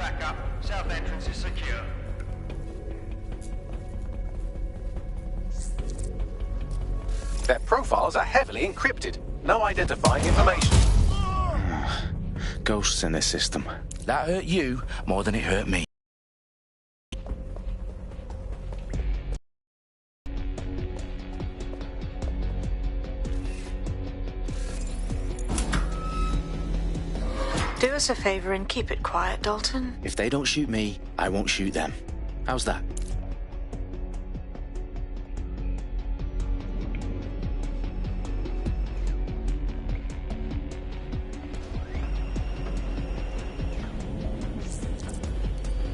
backup. South entrance is secure. Their profiles are heavily encrypted. No identifying information. Ghosts in this system. That hurt you more than it hurt me. Do us a favor and keep it quiet, Dalton. If they don't shoot me, I won't shoot them. How's that?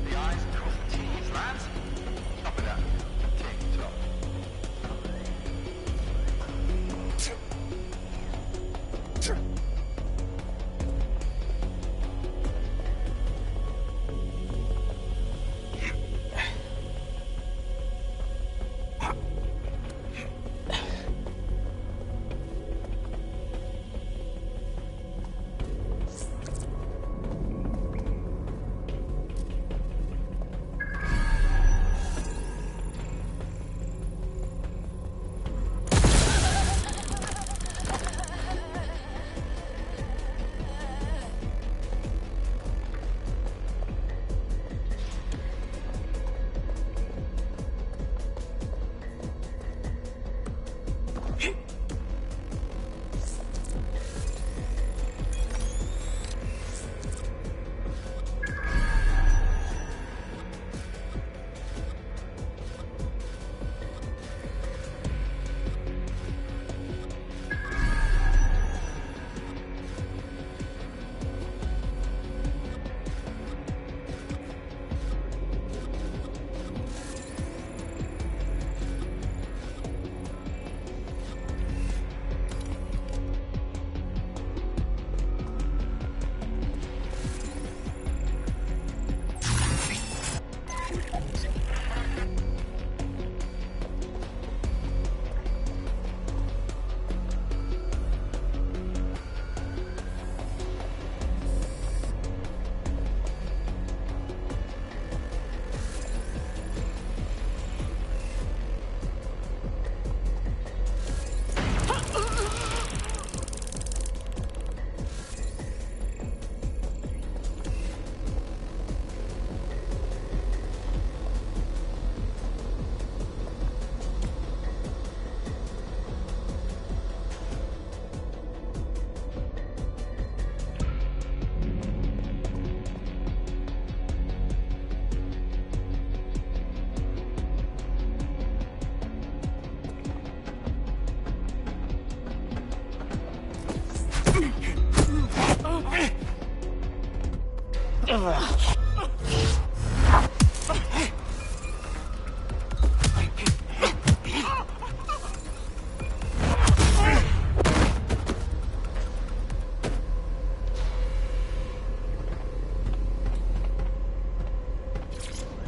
The eyes cross the T's, lads. Top of that. Tick top.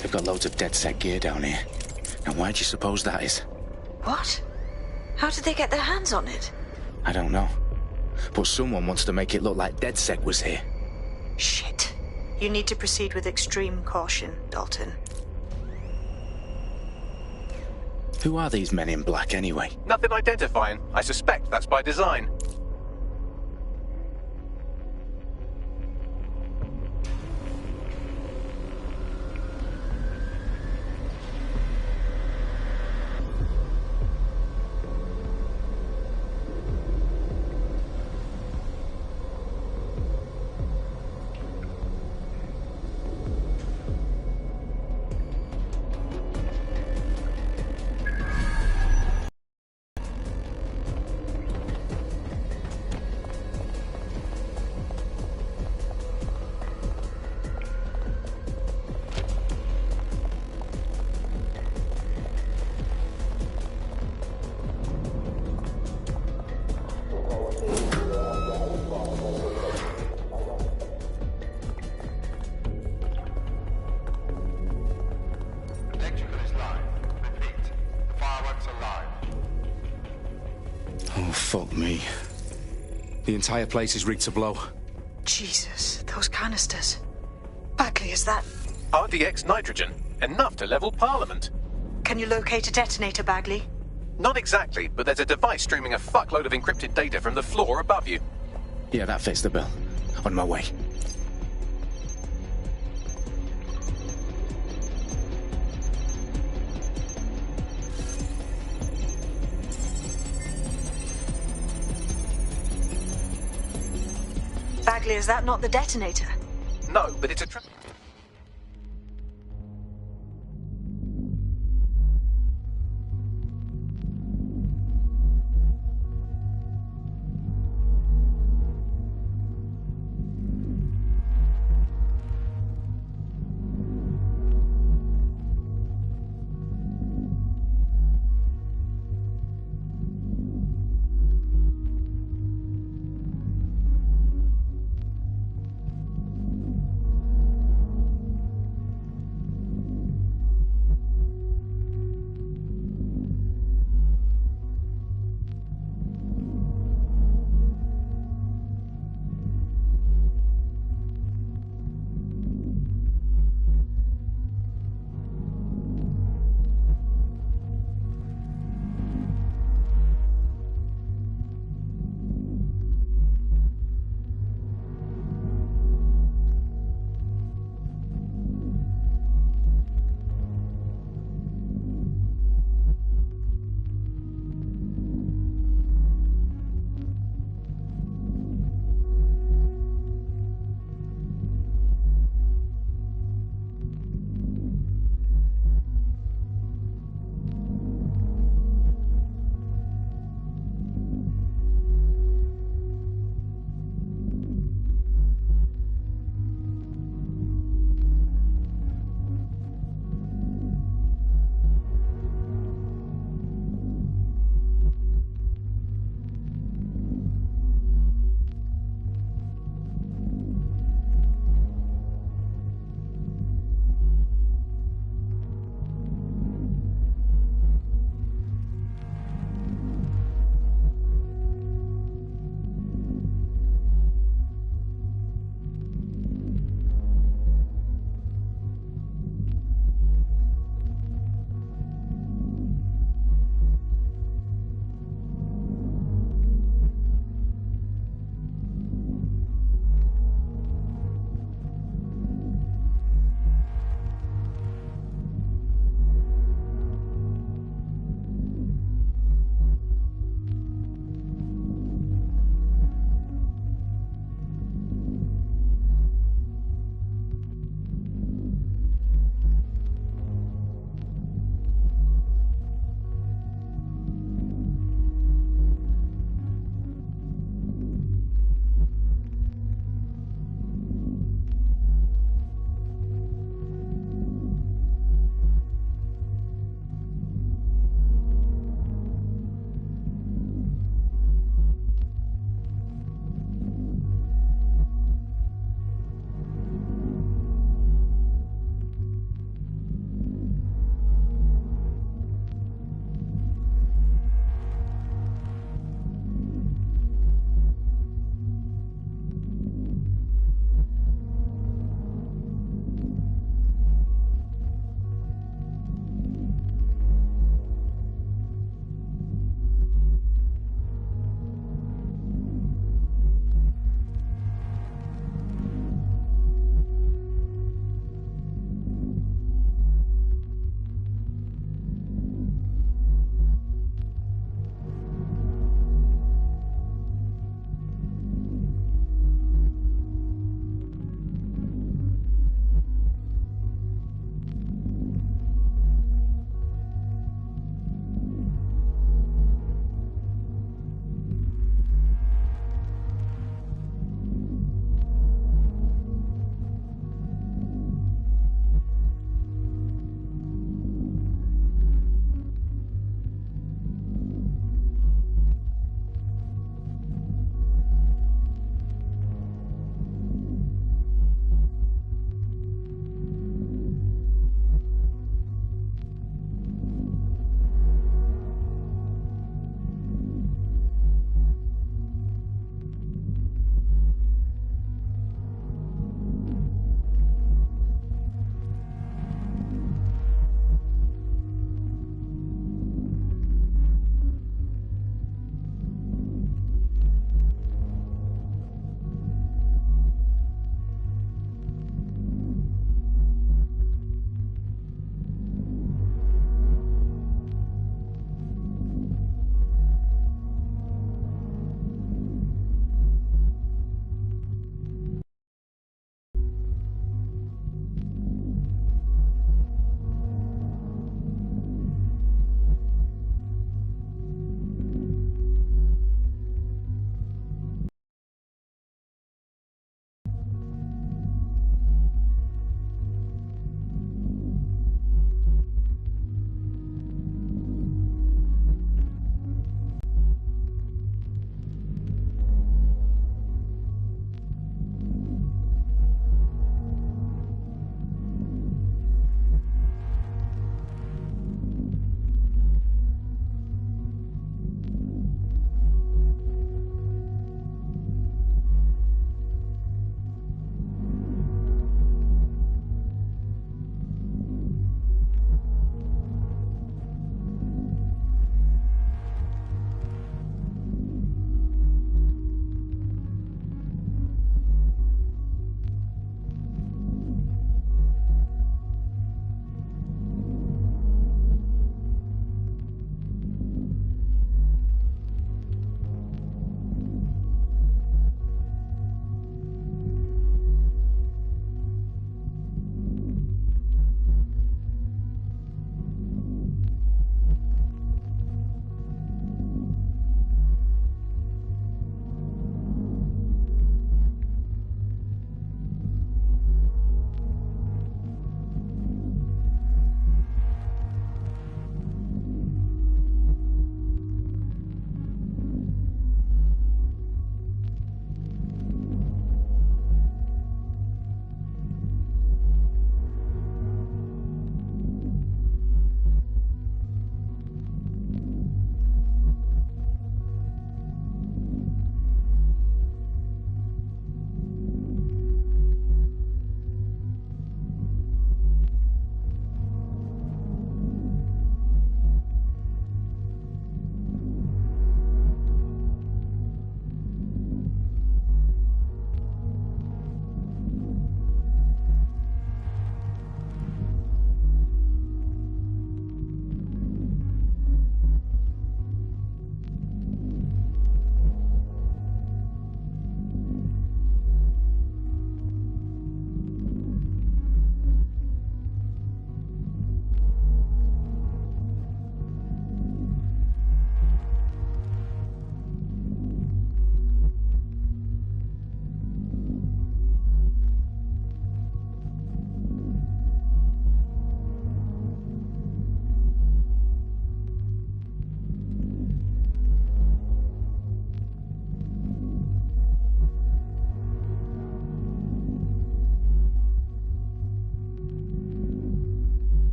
They've got loads of DedSec gear down here. Now why do you suppose that is? What? How did they get their hands on it? I don't know. But someone wants to make it look like DedSec was here. Shit. You need to proceed with extreme caution, Dalton. Who are these men in black anyway? Nothing identifying. I suspect that's by design. Fuck me. The entire place is rigged to blow. Jesus, those canisters. Bagley, is that... RDX nitrogen. Enough to level Parliament. Can you locate a detonator, Bagley? Not exactly, but there's a device streaming a fuckload of encrypted data from the floor above you. Yeah, that fits the bill. On my way. Bagley, is that not the detonator? No, but it's a...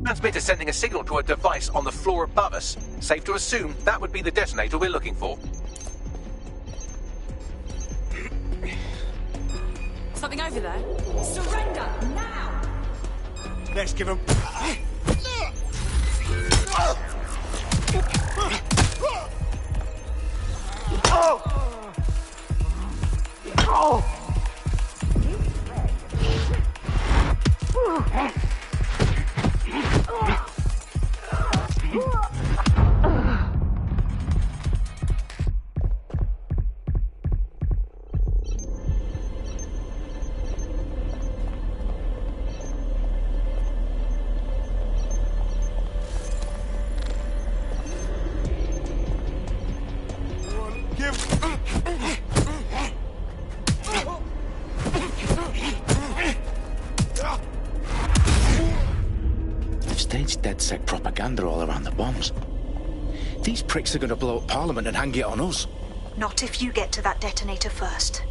Transmitter sending a signal to a device on the floor above us. Safe to assume that would be the detonator we're looking for. Something over there? Surrender, now! Let's give him... They've staged DedSec propaganda all around the bombs. These pricks are going to blow up Parliament and hang it on us. Not if you get to that detonator first.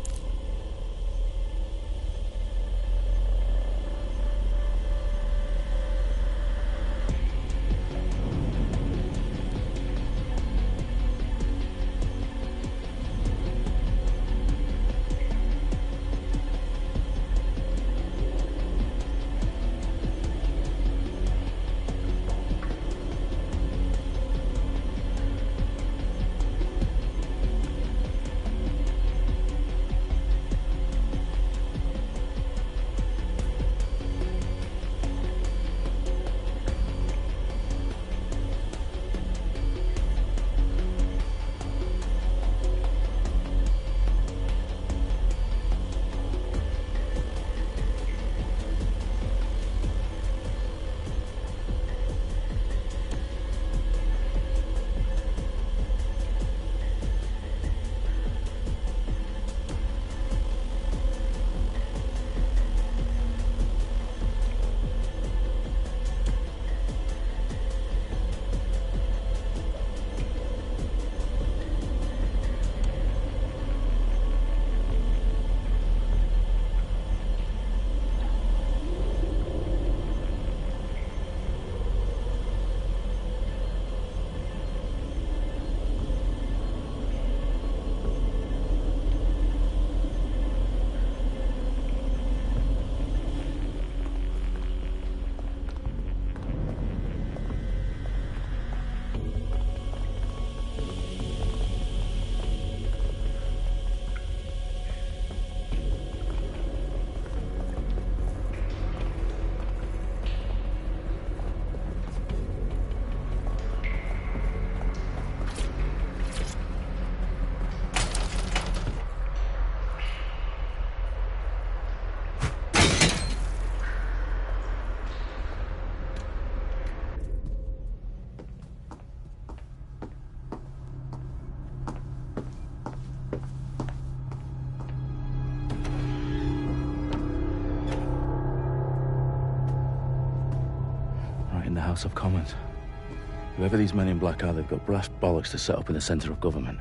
In the House of Commons. Whoever these men in black are, they've got brass bollocks to set up in the centre of government.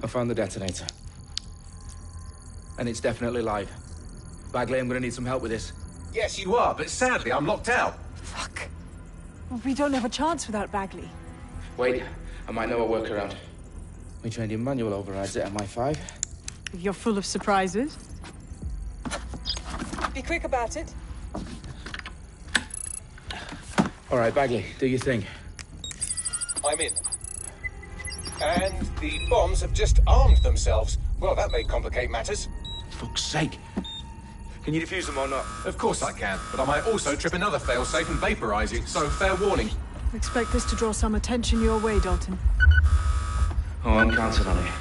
I found the detonator. And it's definitely live. Bagley, I'm gonna need some help with this. Yes, you are, but sadly I'm locked out. Fuck. We don't have a chance without Bagley. Wait, I might know a workaround. We trained in manual overrides at MI5. You're full of surprises. Be quick about it. All right, Bagley, do your thing. I'm in. And the bombs have just armed themselves. Well, that may complicate matters. Fuck's sake. Can you defuse them or not? Of course I can, but I might also trip another failsafe and vaporize you, so fair warning. Expect this to draw some attention your way, Dalton. Oh, I'm counting on it.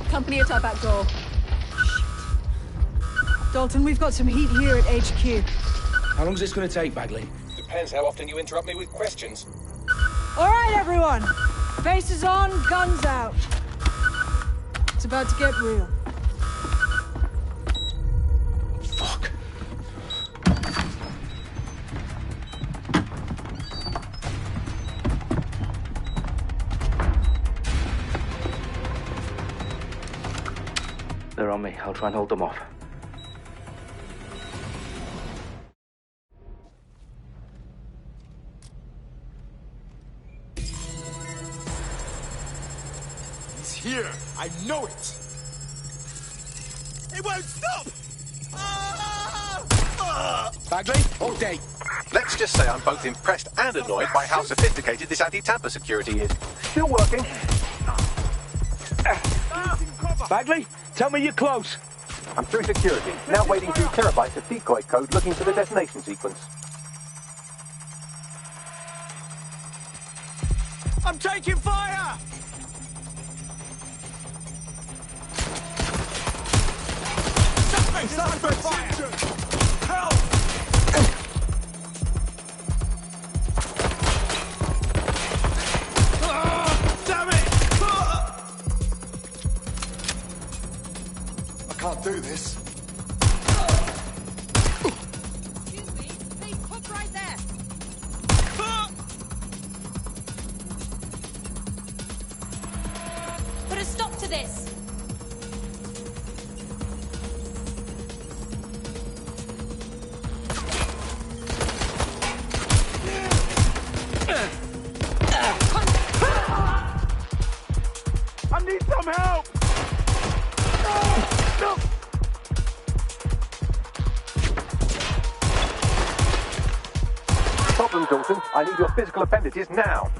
Company at our back door. Shit. Dalton, we've got some heat here at HQ. How long is this gonna take, Bagley? Depends how often you interrupt me with questions. All right, everyone. Faces on, guns out. It's about to get real. Fuck. They're on me. I'll try and hold them off. He's here. I know it. It won't stop. Bagley, all day. Let's just say I'm both impressed and annoyed by how sophisticated this anti-tamper security is. Still working. Bagley, tell me you're close. I'm through security. Now wading through terabytes of decoy code looking for the detonation sequence. I'm taking fire. Suspect fire. Help! Damn it! I can't do this. Excuse me, please put right there. Put a stop to this. I need some help! Problem, Dalton. I need your physical appendages now.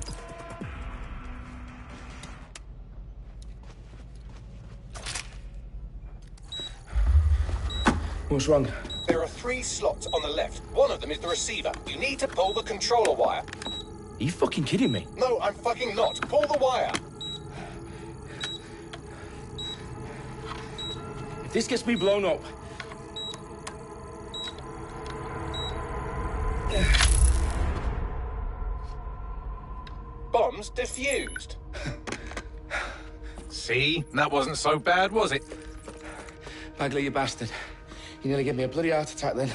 What's wrong? There are 3 slots on the left. One of them is the receiver. You need to pull the controller wire. Are you fucking kidding me? No, I'm fucking not. Pull the wire. If this gets me blown up... Bombs defused. See? That wasn't so bad, was it? Bagley, you bastard. You nearly gave me a bloody heart attack then.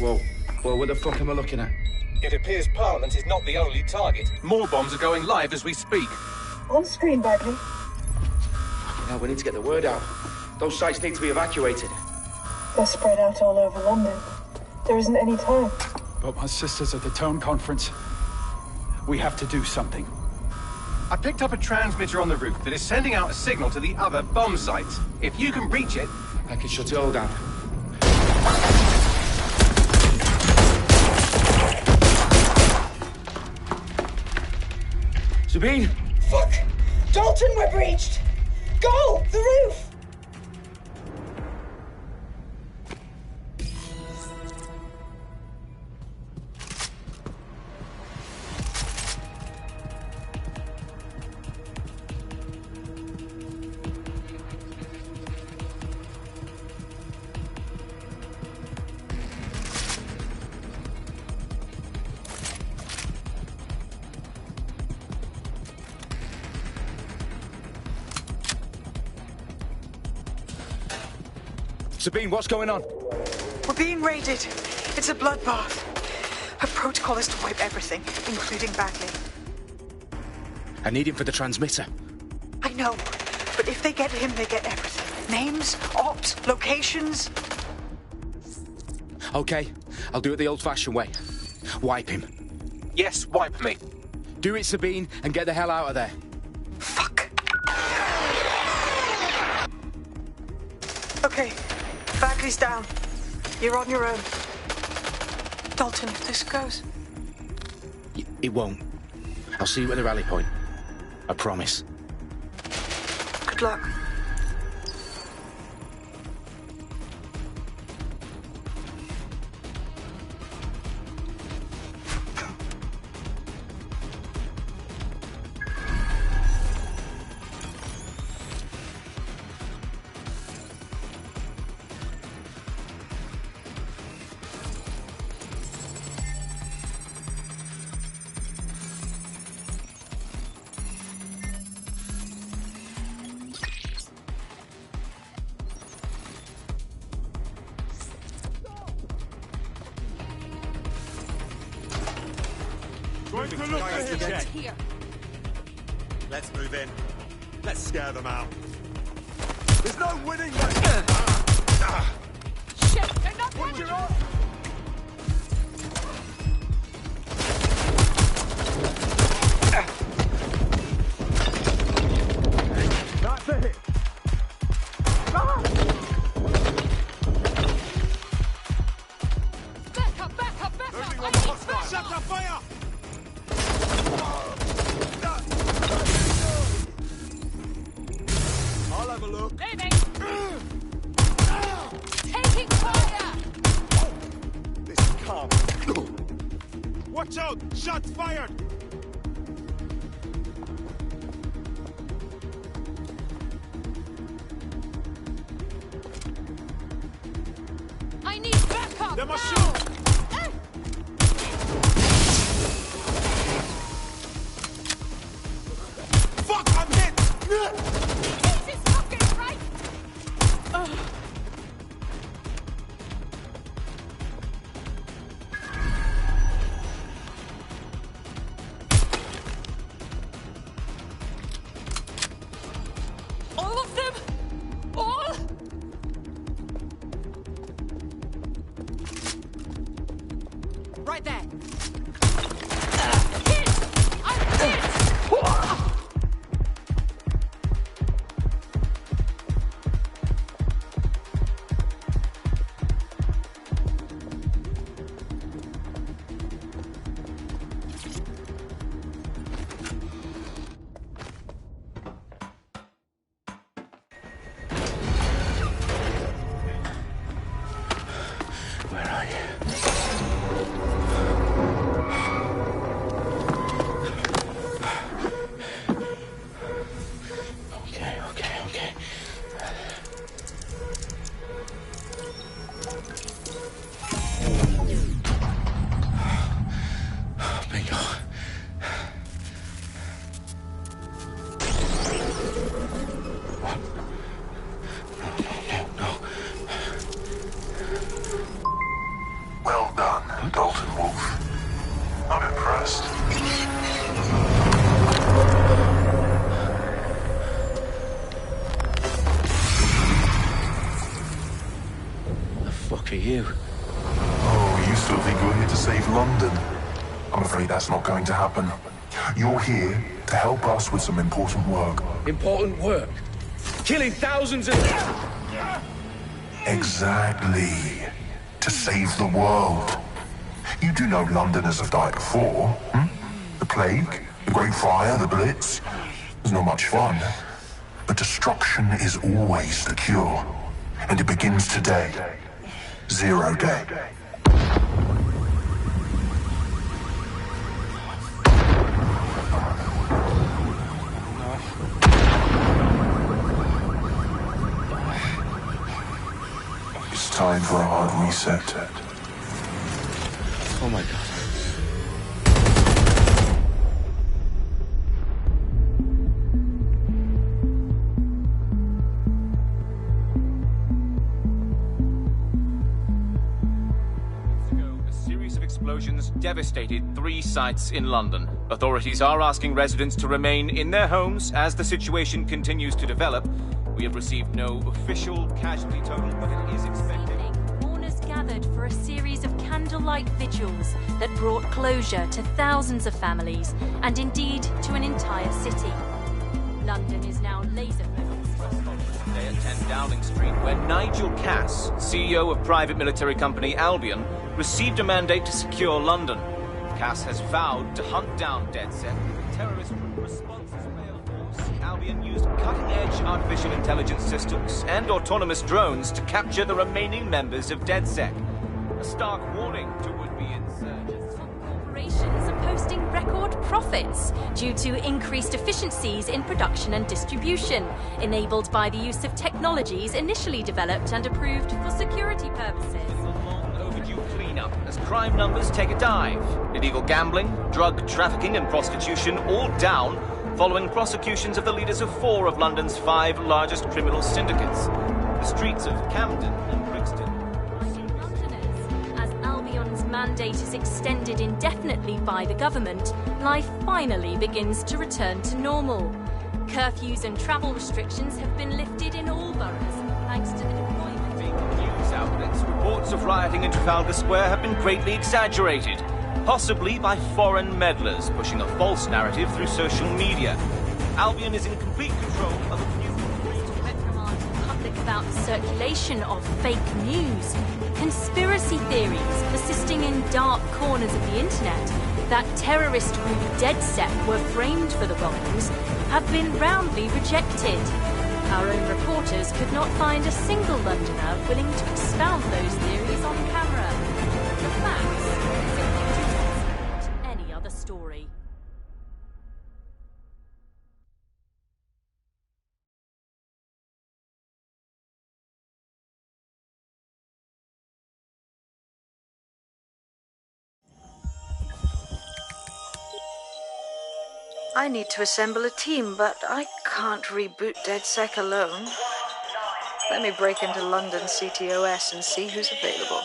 Whoa. What the fuck am I looking at? It appears Parliament is not the only target. More bombs are going live as we speak. On screen, Bagley. Now we need to get the word out. Those sites need to be evacuated. They're spread out all over London. There isn't any time. But my sister's at the town conference. We have to do something. I picked up a transmitter on the roof that is sending out a signal to the other bomb sites. If you can reach it... I can shut it all down. Sabine! Fuck! Dalton, we're breached! Go! The roof! Sabine, what's going on? We're being raided. It's a bloodbath. Our protocol is to wipe everything, including Bagley. I need him for the transmitter. I know, but if they get him, they get everything. Names, ops, locations. Okay, I'll do it the old-fashioned way. Wipe him. Yes, wipe me. Do it, Sabine, and get the hell out of there. Fuck. Okay, Bagley's down. You're on your own. Dalton, if this goes... It won't. I'll see you at the rally point. I promise. Good luck. Going to look at the check. Here. Let's move in. Let's scare them out. There's no winning, mate. Shit, they're not Put your arm. That's it. Back up, back up, back Moving up! on the hostile. Shut the fire! I'll have a look. Leaving! Taking fire! This can't. Watch out! Shots fired! I need backup! They must now! shoot! Fuck! I'm hit! Jesus fucking Christ! All of them? All? Right there. Hit! I'm hit! Where are you? Okay. Bingo. No. Well done, Dalton Wolf. I'm impressed. The fuck are you? Oh, you still think you're here to save London? I'm afraid that's not going to happen. You're here to help us with some important work. Important work. Killing thousands of... Exactly. To save the world. You do know Londoners have died before, hmm? The Plague, the Great Fire, the Blitz. It's not much fun. But destruction is always the cure. And it begins today. Zero Day. It's time for a hard reset. Oh my god. A series of explosions devastated 3 sites in London. Authorities are asking residents to remain in their homes as the situation continues to develop. We have received no official casualty total, but it is expected. Mourners gathered for a series of candlelight vigils that brought closure to thousands of families and indeed to an entire city. London is now laser-focused. Today at 10 Downing Street, where Nigel Cass, CEO of private military company Albion, received a mandate to secure London. Cass has vowed to hunt down DedSec. Terrorist response is rail force. Albion used cutting-edge artificial intelligence systems and autonomous drones to capture the remaining members of DedSec. A stark warning to would-be insurgents. Corporations are posting record profits due to increased efficiencies in production and distribution, enabled by the use of technologies initially developed and approved for security purposes. Cleanup as crime numbers take a dive. Illegal gambling, drug trafficking and prostitution all down following prosecutions of the leaders of 4 of London's 5 largest criminal syndicates. The streets of Camden and Brixton. Londoners, as Albion's mandate is extended indefinitely by the government, life finally begins to return to normal. Curfews and travel restrictions have been lifted in all boroughs, thanks to the deployment. News outlets, reports of rioting in Trafalgar Square have been greatly exaggerated, possibly by foreign meddlers pushing a false narrative through social media. Albion is in complete control of a few... reprimand the public about the circulation of fake news. Conspiracy theories persisting in dark corners of the internet that terrorist group DedSec were framed for the bombings have been roundly rejected. Our own reporters could not find a single Londoner willing to expound those theories on camera. The facts simply do not support any other story. I need to assemble a team, but I can't reboot DedSec alone. Let me break into London CTOS and see who's available.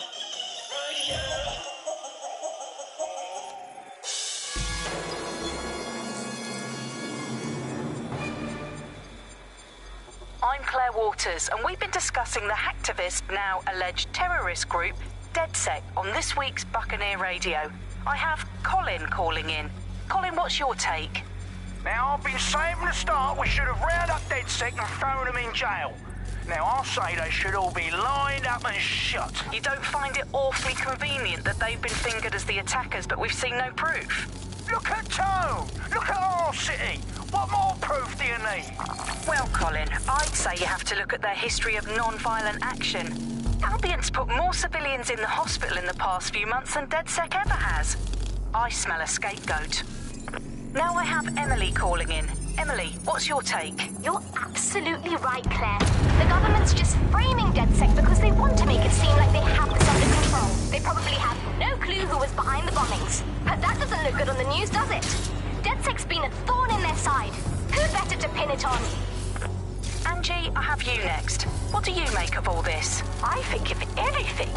I'm Claire Waters, and we've been discussing the hacktivist, now alleged terrorist group, DedSec, on this week's Buccaneer Radio. I have Colin calling in. Colin, what's your take? Now, I've been saying from the start we should have rounded up DedSec and thrown them in jail. Now, I'll say they should all be lined up and shot. You don't find it awfully convenient that they've been fingered as the attackers, but we've seen no proof? Look at Tone! Look at our city! What more proof do you need? Well, Colin, I'd say you have to look at their history of non-violent action. Albion's put more civilians in the hospital in the past few months than DedSec ever has. I smell a scapegoat. Now I have Emily calling in. Emily, what's your take? You're absolutely right, Claire. The government's just framing DedSec because they want to make it seem like they have this under control. They probably have no clue who was behind the bombings. But that doesn't look good on the news, does it? DedSec's been a thorn in their side. Who better to pin it on? Angie, I have you next. What do you make of all this? I think, if anything,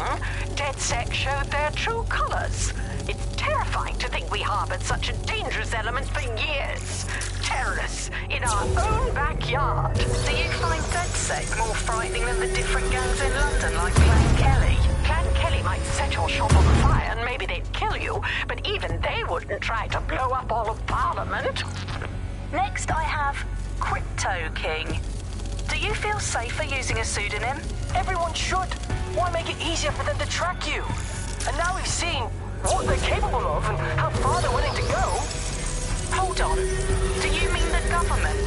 DedSec showed their true colours. It's terrifying to think we harboured such a dangerous element for years. Terrorists in our own backyard. Do you find DedSec more frightening than the different gangs in London, like Clan Kelly? Clan Kelly might set your shop on fire and maybe they'd kill you, but even they wouldn't try to blow up all of Parliament. Next, I have Crypto King. Do you feel safer using a pseudonym? Everyone should. Why make it easier for them to track you? And now we've seen what they're capable of and how far they're willing to go. Hold on. Do you mean the government?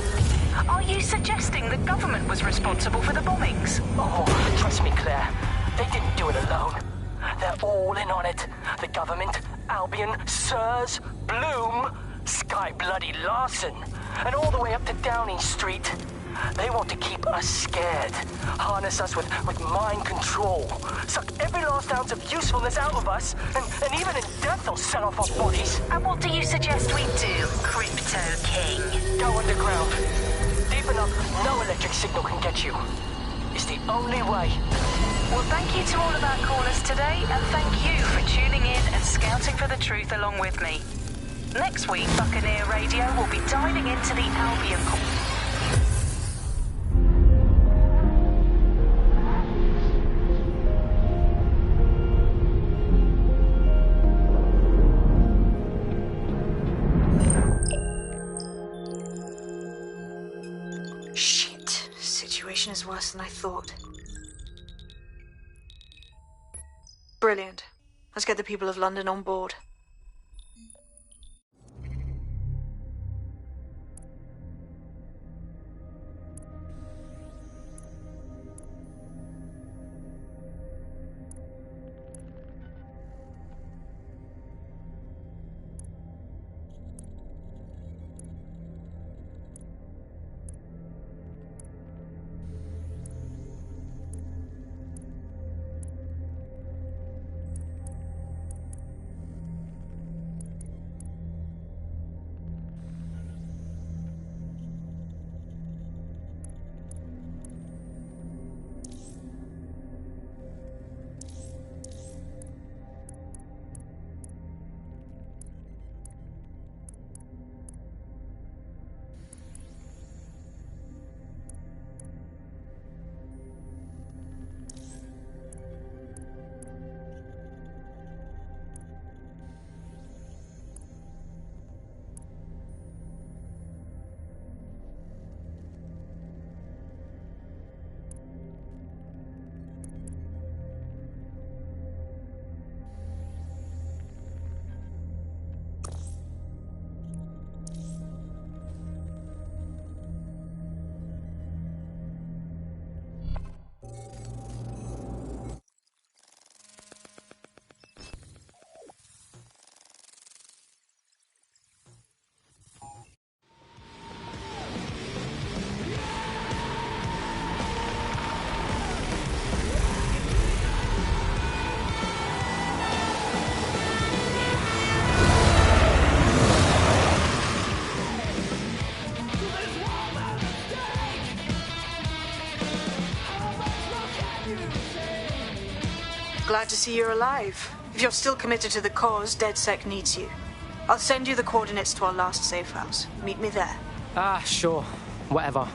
Are you suggesting the government was responsible for the bombings? Oh, trust me, Claire. They didn't do it alone. They're all in on it. The government, Albion, Sirs, Bloom, Sky Bloody Larson, and all the way up to Downing Street. They want to keep us scared, harness us with mind control, suck every last ounce of usefulness out of us, and even in death they'll set off our bodies. And what do you suggest we do, Crypto King? Go underground. Deep enough, no electric signal can get you. It's the only way. Well, thank you to all of our callers today, and thank you for tuning in and scouting for the truth along with me. Next week, Buccaneer Radio will be diving into the Albion... Shit. Situation is worse than I thought. Brilliant. Let's get the people of London on board. Glad to see you're alive. If you're still committed to the cause, DedSec needs you. I'll send you the coordinates to our last safe house. Meet me there. Ah, sure. Whatever.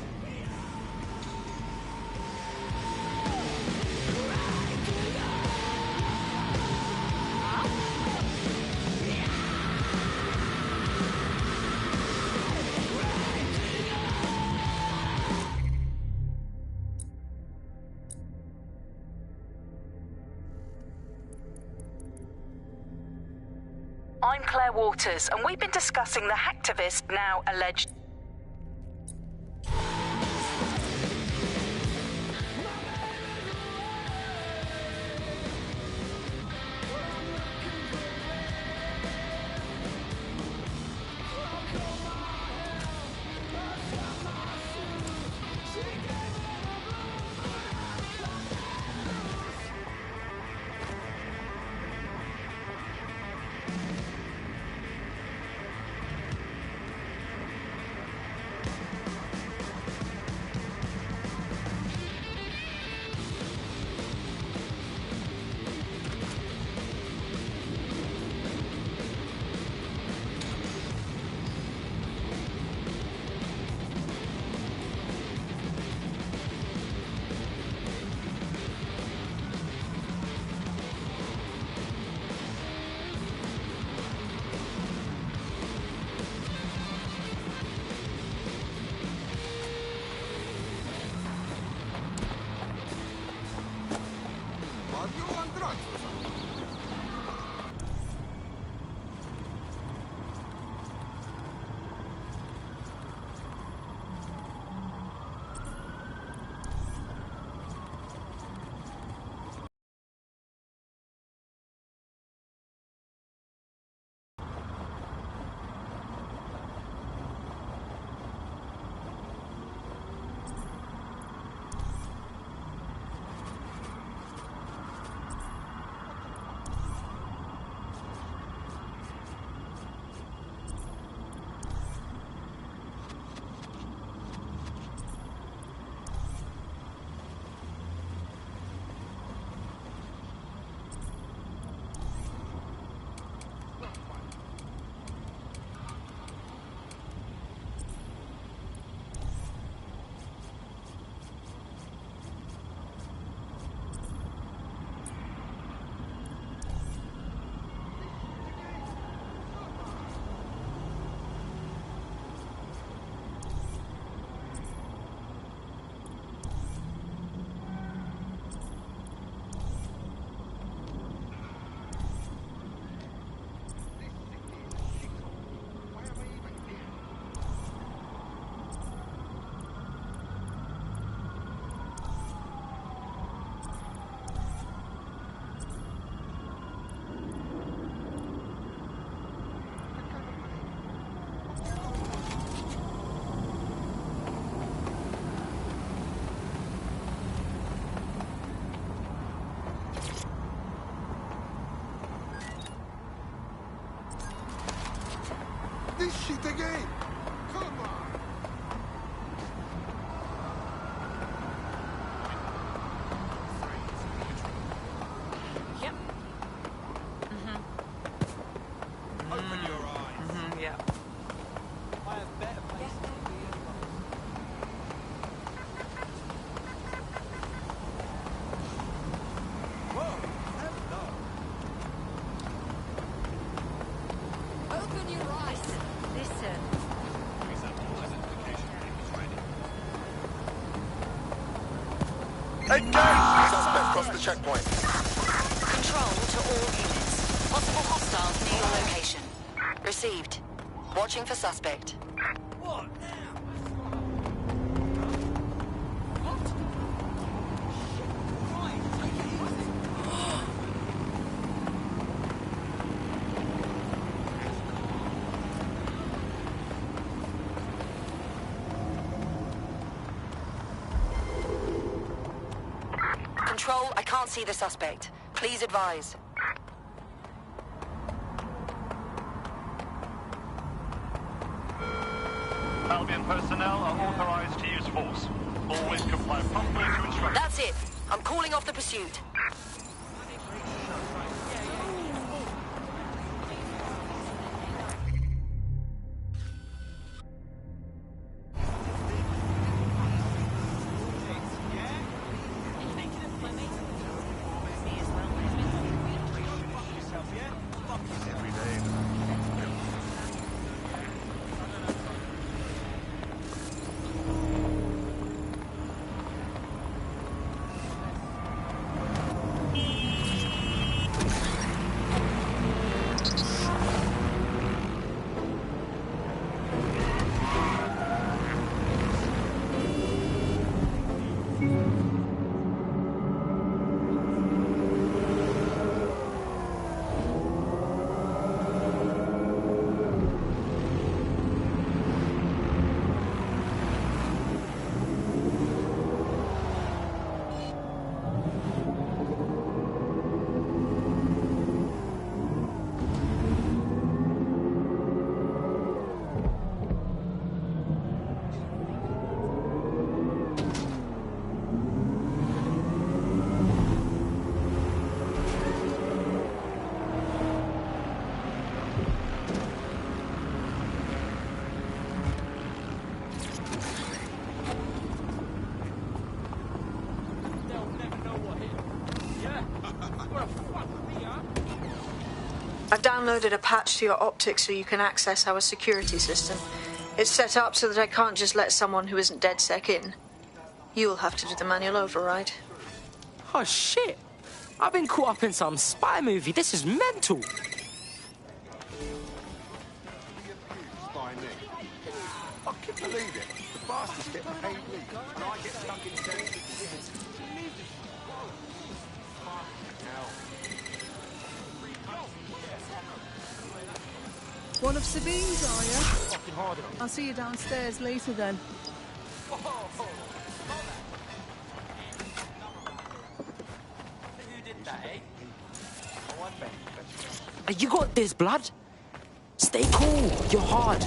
I'm Claire Waters, and we've been discussing the hacktivist, now alleged... This shit again! Come on! Yep. Open your eyes. Yeah. I have better places to be as well. Whoa! Hello! Open your eyes. Listen. Engage! Suspect crossed the checkpoint. Control to all units. Possible hostiles near your location. Received. Watching for suspect. What? Control, I can't see the suspect. Please advise. Albion personnel are authorized to use force. Always comply promptly to instructions. That's it. I'm calling off the pursuit. I've downloaded a patch to your optics so you can access our security system. It's set up so that I can't just let someone who isn't DedSec in. You'll have to do the manual override. Oh, shit. I've been caught up in some spy movie. This is mental. By me. I can't believe it. The bastards get paid leave, and I get stuck in debt. One of Sabine's, are you? I'll see you downstairs later then. You got this, blood. Stay cool. You're hard.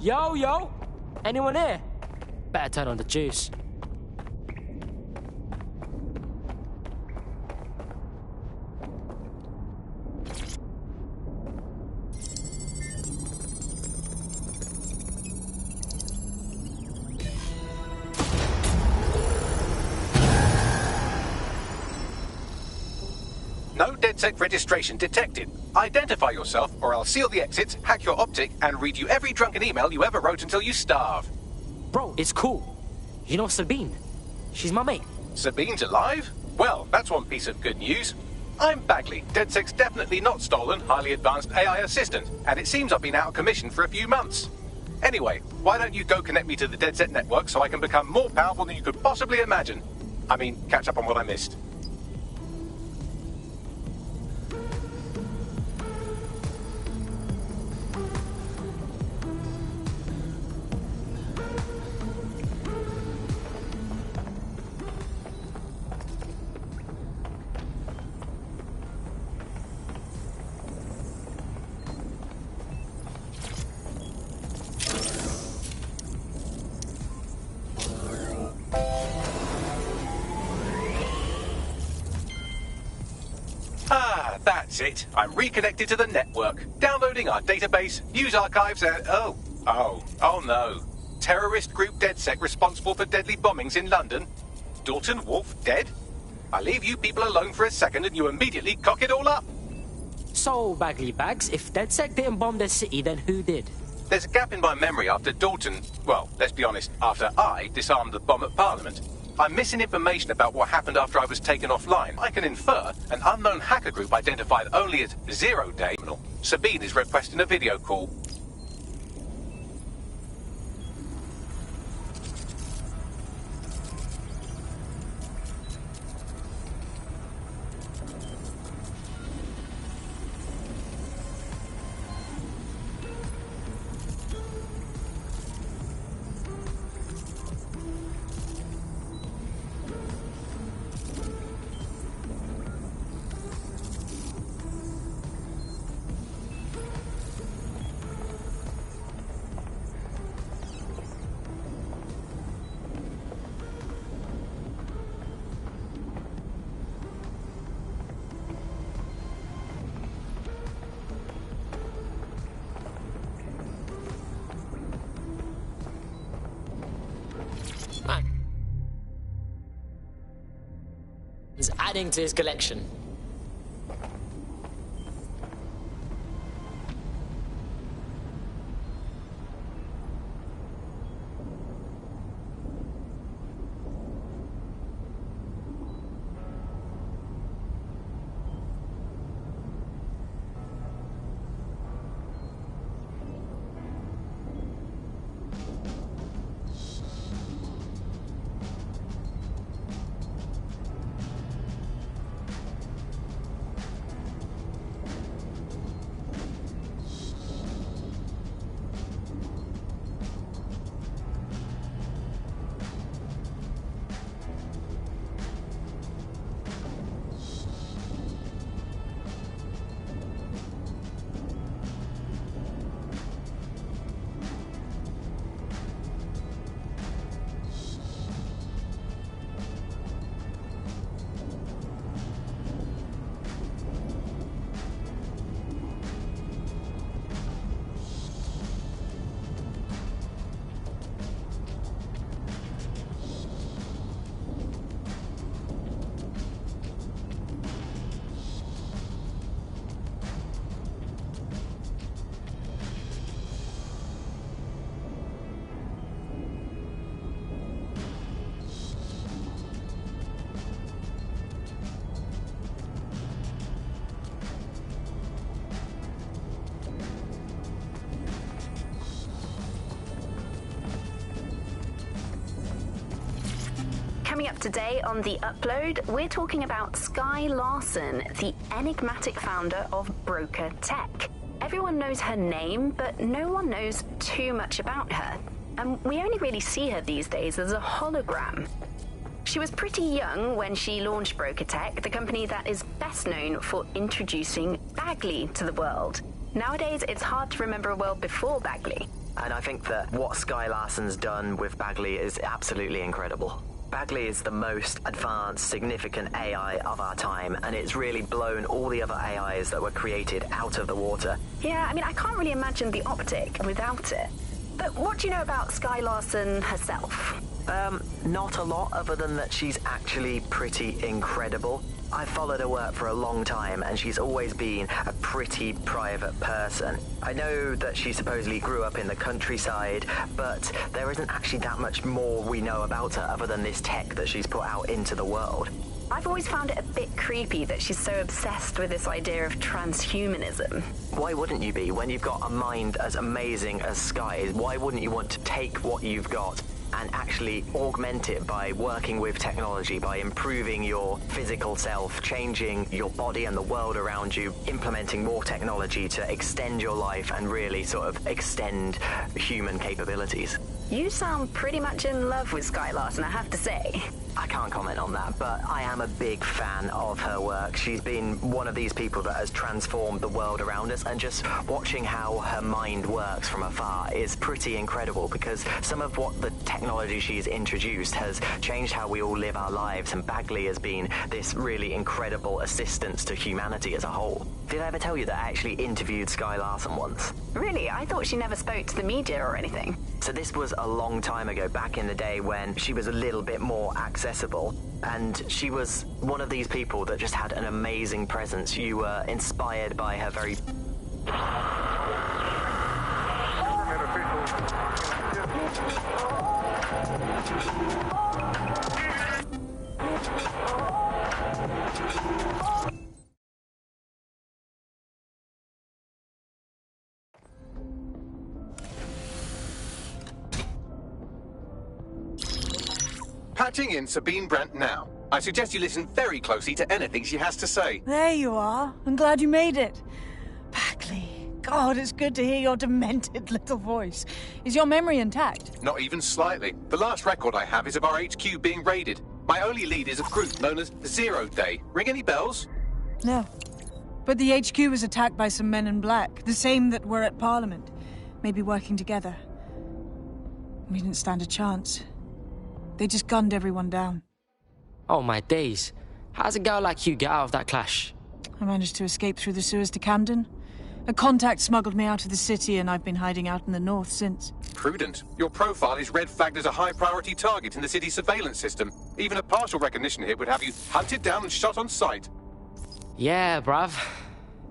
Yo! Anyone here? Better turn on the juice. No DedSec registration detected. Identify yourself, or I'll seal the exits, hack your optic, and read you every drunken email you ever wrote until you starve. Bro, it's cool. You know Sabine? She's my mate. Sabine's alive? Well, that's one piece of good news. I'm Bagley, DedSec's definitely not stolen, highly advanced AI assistant, and it seems I've been out of commission for a few months. Anyway, why don't you go connect me to the DedSec network so I can become more powerful than you could possibly imagine? I mean, catch up on what I missed. That's it. I'm reconnected to the network, downloading our database, news archives, and... Oh no. Terrorist group DedSec responsible for deadly bombings in London? Dalton Wolf dead? I leave you people alone for a second and you immediately cock it all up. So, Bagley Bags, if DedSec didn't bomb the city, then who did? There's a gap in my memory after Dalton... Well, let's be honest, after I disarmed the bomb at Parliament. I'm missing information about what happened after I was taken offline. I can infer an unknown hacker group identified only as 0 Day. Sabine is requesting a video call. He's adding to his collection. Coming up today on The Upload, we're talking about Skye Larson, the enigmatic founder of Broker Tech. Everyone knows her name, but no one knows too much about her. And we only really see her these days as a hologram. She was pretty young when she launched Broker Tech, the company that is best known for introducing Bagley to the world. Nowadays, it's hard to remember a world before Bagley. And I think that what Skye Larson's done with Bagley is absolutely incredible. Bagley is the most advanced, significant AI of our time, and it's really blown all the other AIs that were created out of the water. Yeah, I mean, I can't really imagine the optic without it. But what do you know about Skye Larson herself? Not a lot, other than that she's actually pretty incredible. I've followed her work for a long time, and she's always been a pretty private person. I know that she supposedly grew up in the countryside, but there isn't actually that much more we know about her other than this tech that she's put out into the world. I've always found it a bit creepy that she's so obsessed with this idea of transhumanism. Why wouldn't you be? When you've got a mind as amazing as Skye's, why wouldn't you want to take what you've got and actually augment it by working with technology, by improving your physical self, changing your body and the world around you, implementing more technology to extend your life and really sort of extend human capabilities? You sound pretty much in love with Skye Larson, I have to say. I can't comment on that, but I am a big fan of her work. She's been one of these people that has transformed the world around us, and just watching how her mind works from afar is pretty incredible, because some of what the technology she's introduced has changed how we all live our lives, and Bagley has been this really incredible assistance to humanity as a whole. Did I ever tell you that I actually interviewed Skye Larson once? Really? I thought she never spoke to the media or anything. So this was a long time ago, back in the day when she was a little bit more accessible, and she was one of these people that just had an amazing presence. You were inspired by her very... Patching in Sabine Brandt now. I suggest you listen very closely to anything she has to say. There you are. I'm glad you made it. Bagley, God, it's good to hear your demented little voice. Is your memory intact? Not even slightly. The last record I have is of our HQ being raided. My only lead is a group known as Zero Day. Ring any bells? No. But the HQ was attacked by some men in black, the same that were at Parliament. Maybe working together. We didn't stand a chance. They just gunned everyone down. Oh my days. How's a girl like you get out of that clash? I managed to escape through the sewers to Camden. A contact smuggled me out of the city, and I've been hiding out in the north since. Prudent. Your profile is red flagged as a high-priority target in the city's surveillance system. Even a partial recognition here would have you hunted down and shot on sight. Yeah, bruv.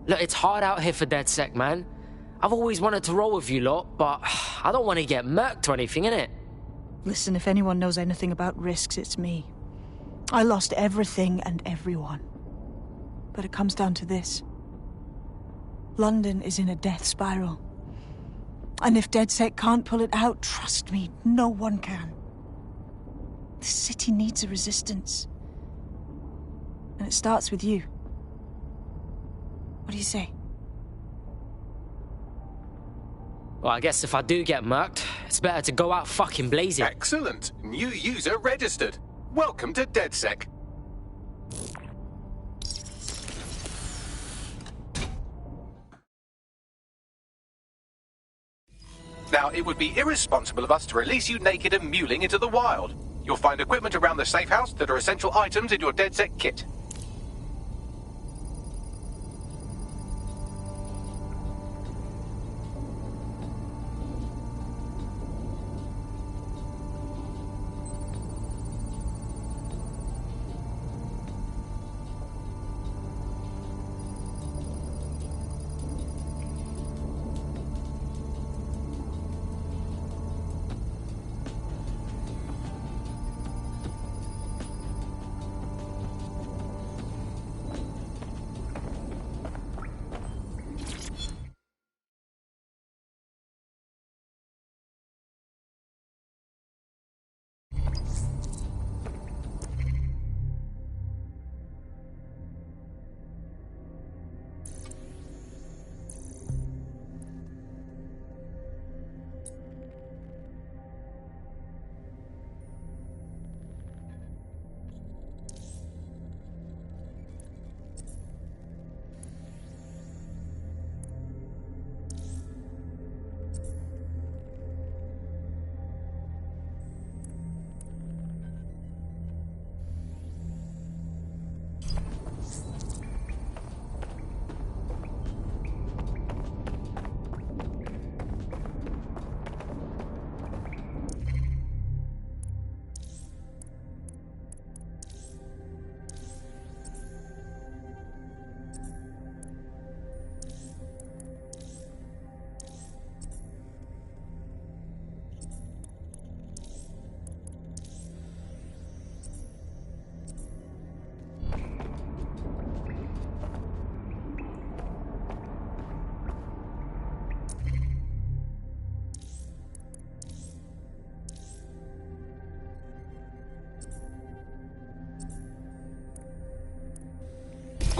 Look, it's hard out here for DedSec, man. I've always wanted to roll with you lot, but I don't want to get murked or anything, innit? Listen, if anyone knows anything about risks, it's me. I lost everything and everyone. But it comes down to this. London is in a death spiral. And if DedSec can't pull it out, trust me, no one can. The city needs a resistance. And it starts with you. What do you say? Well, I guess if I do get murked, it's better to go out fucking blazing. Excellent. New user registered. Welcome to DedSec. Now, it would be irresponsible of us to release you naked and mewling into the wild. You'll find equipment around the safe house that are essential items in your DedSec kit.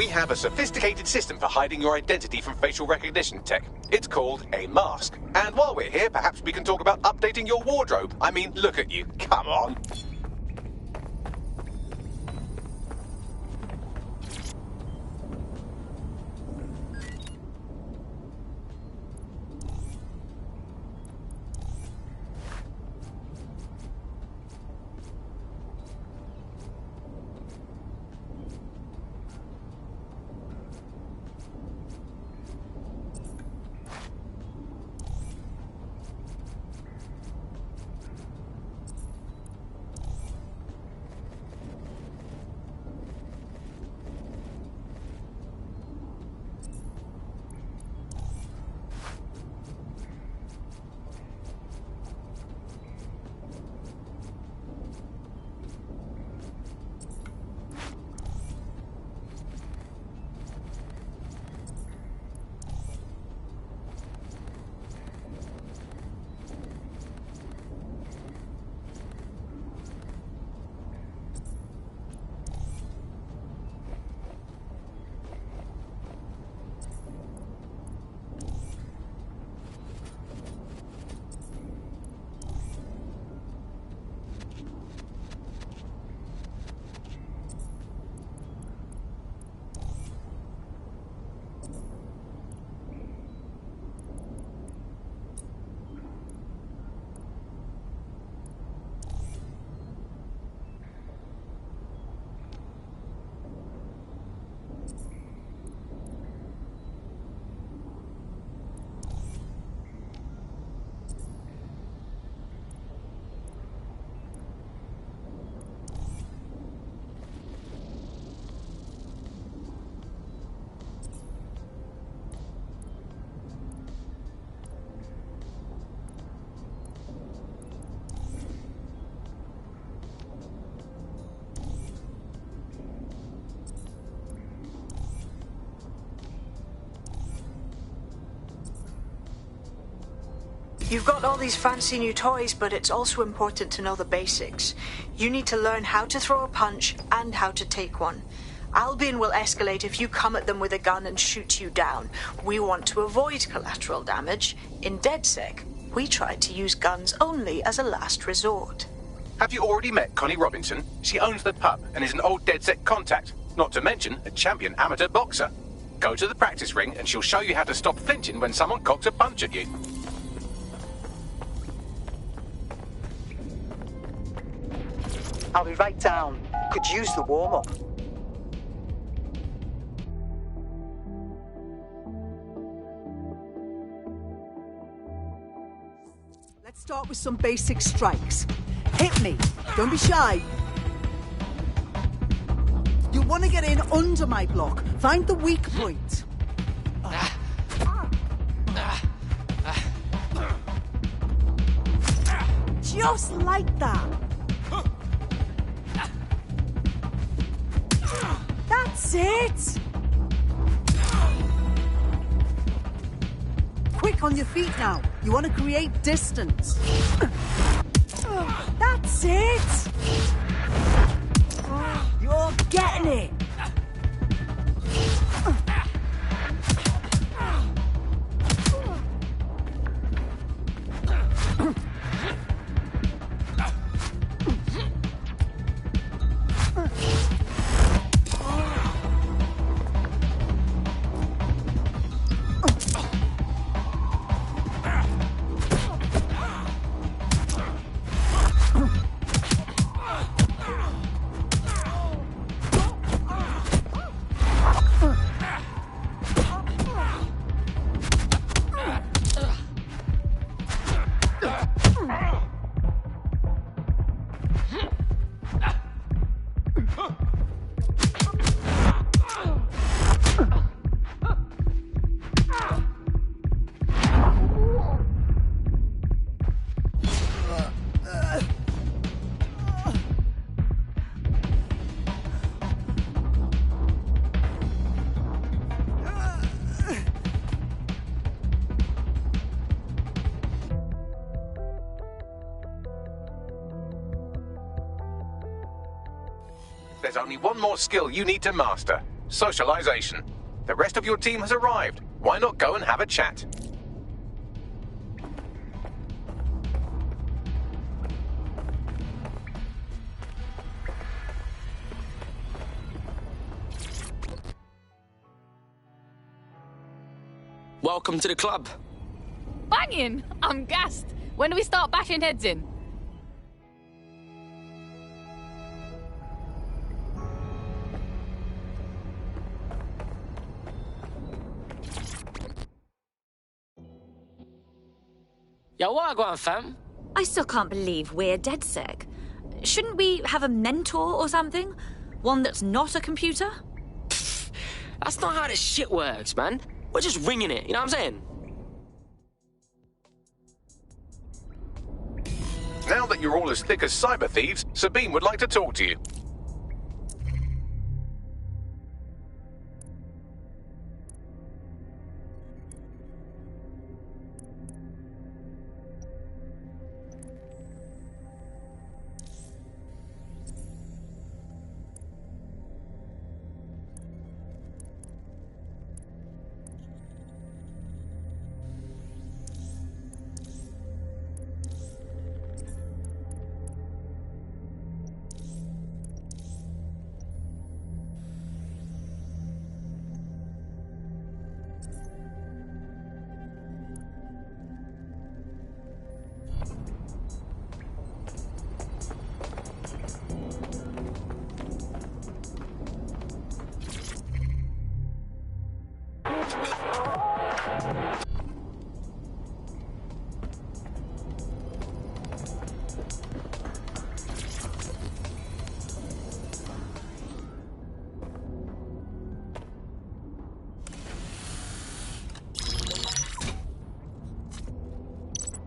we have a sophisticated system for hiding your identity from facial recognition tech. It's called a mask. And while we're here, perhaps we can talk about updating your wardrobe. I mean, look at you. Come on. You've got all these fancy new toys, but it's also important to know the basics. You need to learn how to throw a punch and how to take one. Albion will escalate if you come at them with a gun and shoot you down. We want to avoid collateral damage. In DedSec, we try to use guns only as a last resort. Have you already met Connie Robinson? She owns the pub and is an old DedSec contact, not to mention a champion amateur boxer. Go to the practice ring and she'll show you how to stop flinching when someone cocks a punch at you. I'll be right down. Could use the warm-up. Let's start with some basic strikes. Hit me. Don't be shy. You'll want to get in under my block. Find the weak point. Just like that. That's it! Quick on your feet now. You want to create distance. That's it! You're getting it! There's only one more skill you need to master. socialization. The rest of your team has arrived. Why not go and have a chat? Welcome to the club. Banging! I'm gassed. When do we start bashing heads in? Yo, what going, fam? I still can't believe we're DedSec. Shouldn't we have a mentor or something? One that's not a computer? That's not how this shit works, man. We're just winging it, you know what I'm saying? Now that you're all as thick as cyber thieves, Sabine would like to talk to you.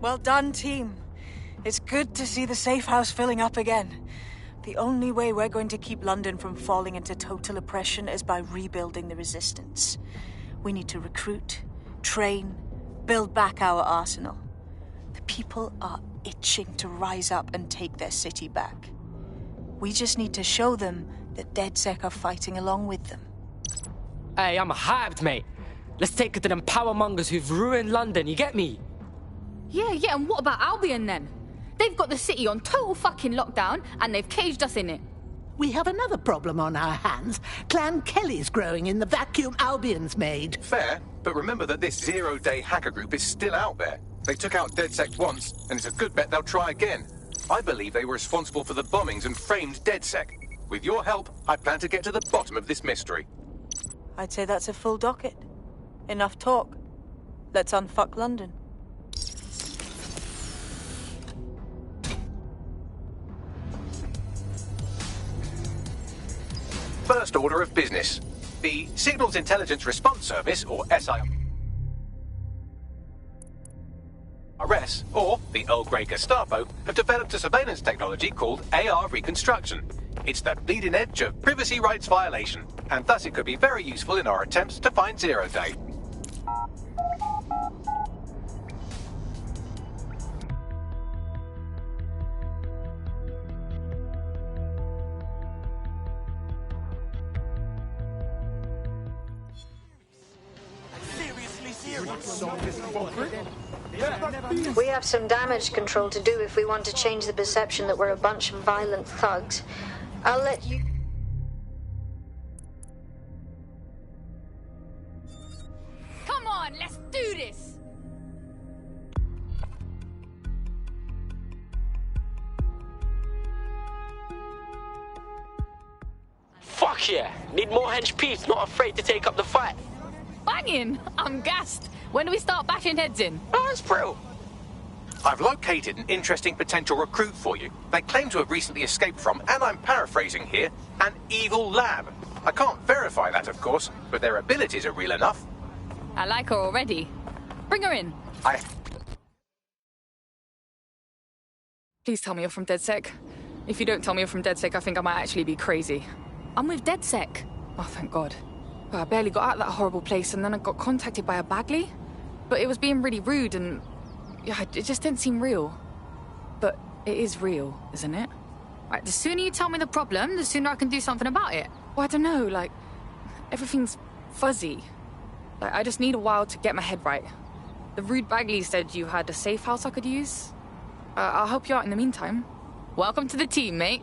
Well done, team. It's good to see the safe house filling up again. The only way we're going to keep London from falling into total oppression is by rebuilding the resistance. We need to recruit, train, build back our arsenal. The people are itching to rise up and take their city back. We just need to show them that DedSec are fighting along with them. Hey, I'm hyped, mate. Let's take it to them powermongers who've ruined London, you get me? Yeah, and what about Albion then? They've got the city on total fucking lockdown, and they've caged us in it. We have another problem on our hands. Clan Kelly's growing in the vacuum Albion's made. Fair, but remember that this zero-day hacker group is still out there. They took out DedSec once, and it's a good bet they'll try again. I believe they were responsible for the bombings and framed DedSec. With your help, I plan to get to the bottom of this mystery. I'd say that's a full docket. Enough talk. Let's unfuck London. First order of business. The Signals Intelligence Response Service, or SIRS, or the Earl Grey Gestapo, have developed a surveillance technology called AR Reconstruction. It's the bleeding edge of privacy rights violation, and thus it could be very useful in our attempts to find Zero Day. We have some damage control to do if we want to change the perception that we're a bunch of violent thugs. I'll let you... Come on, let's do this! Fuck yeah! Need more hench peeps, not afraid to take up the fight. Banging! I'm gassed. When do we start bashing heads in? Oh, it's bro. I've located an interesting potential recruit for you. They claim to have recently escaped from, and I'm paraphrasing here, an evil lab. I can't verify that, of course, but their abilities are real enough. I like her already. Bring her in. Please tell me you're from DedSec. If you don't tell me you're from DedSec, I think I might actually be crazy. I'm with DedSec. Oh, thank God. Well, I barely got out of that horrible place, and then I got contacted by a Bagley. But it was being really rude, and yeah, it just didn't seem real. But it is real, isn't it? Right, the sooner you tell me the problem, the sooner I can do something about it. Well, I don't know, like, Everything's fuzzy. Like, I just need a while to get my head right. The rude Bagley said you had a safe house I could use. I'll help you out in the meantime. Welcome to the team, mate.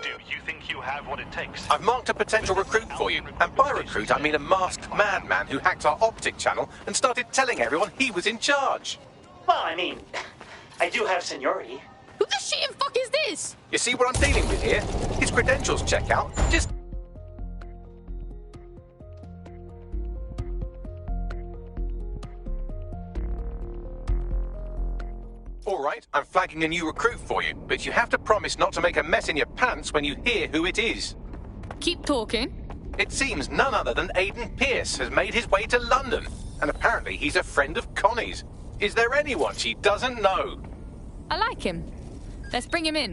Do you think you have what it takes? I've marked a potential recruit for you. And by recruit, I mean a masked madman who hacked our optic channel and started telling everyone he was in charge. Well, I mean, I do have seniority. Who the shit and fuck is this? You see what I'm dealing with here? His credentials check out. Just... All right, I'm flagging a new recruit for you, but you have to promise not to make a mess in your pants when you hear who it is. Keep talking. It seems none other than Aiden Pierce has made his way to London, and apparently he's a friend of Connie's. Is there anyone she doesn't know? I like him. Let's bring him in.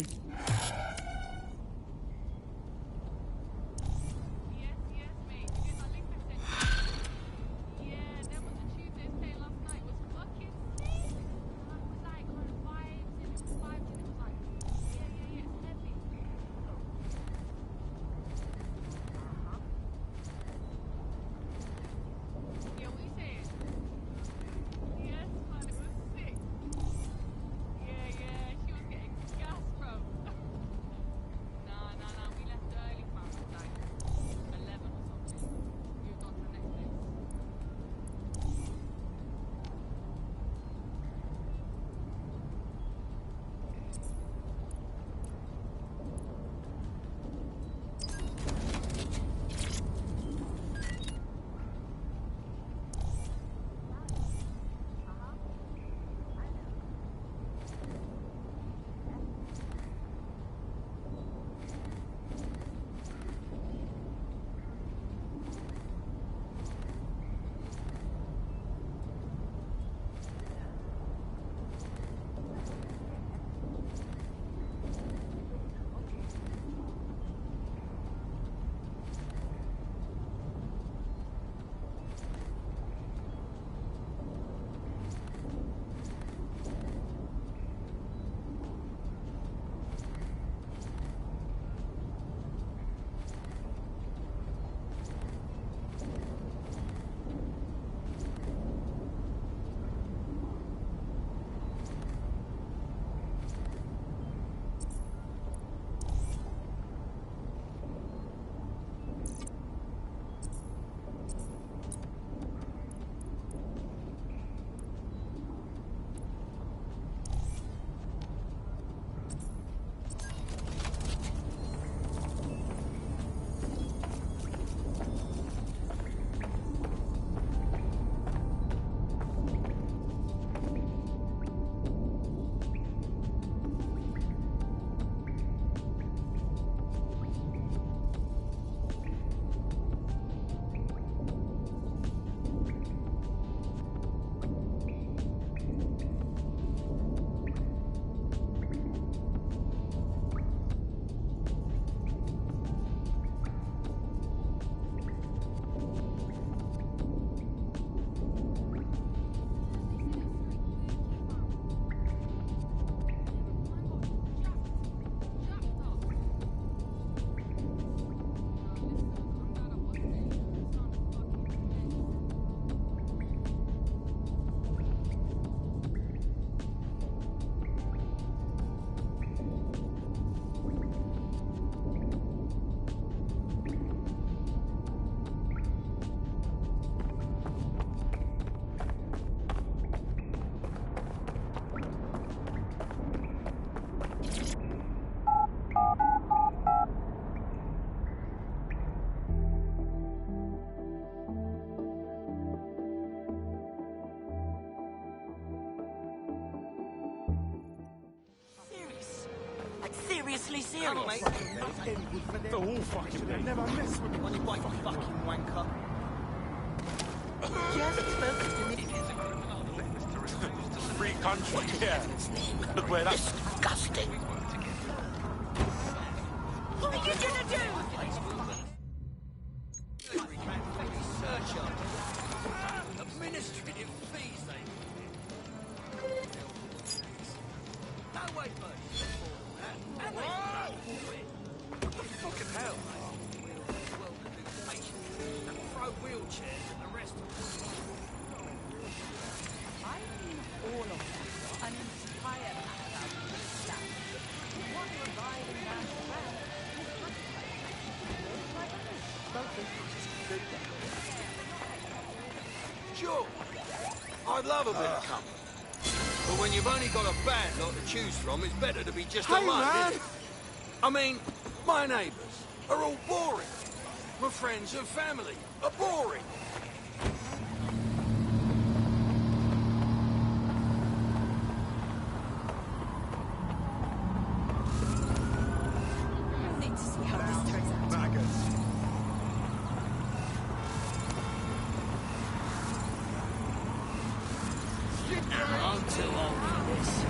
Seriously serious? Come on, mate. They're all fucking me. Never mess with me. On your white fucking wanker. Just focus a minute. Free country, yeah. Look where that's disgusting. What are you gonna do? Administrative fees, no way, buddy. What the fucking hell, mate? love a bit of company. But when you've only got a bad lot to choose from, it's better to be just Hey, alone, man. isn't it? I mean, my neighbours are all boring. My friends and family are boring. I need to see how this turns out. Maggots. I'm too old for this.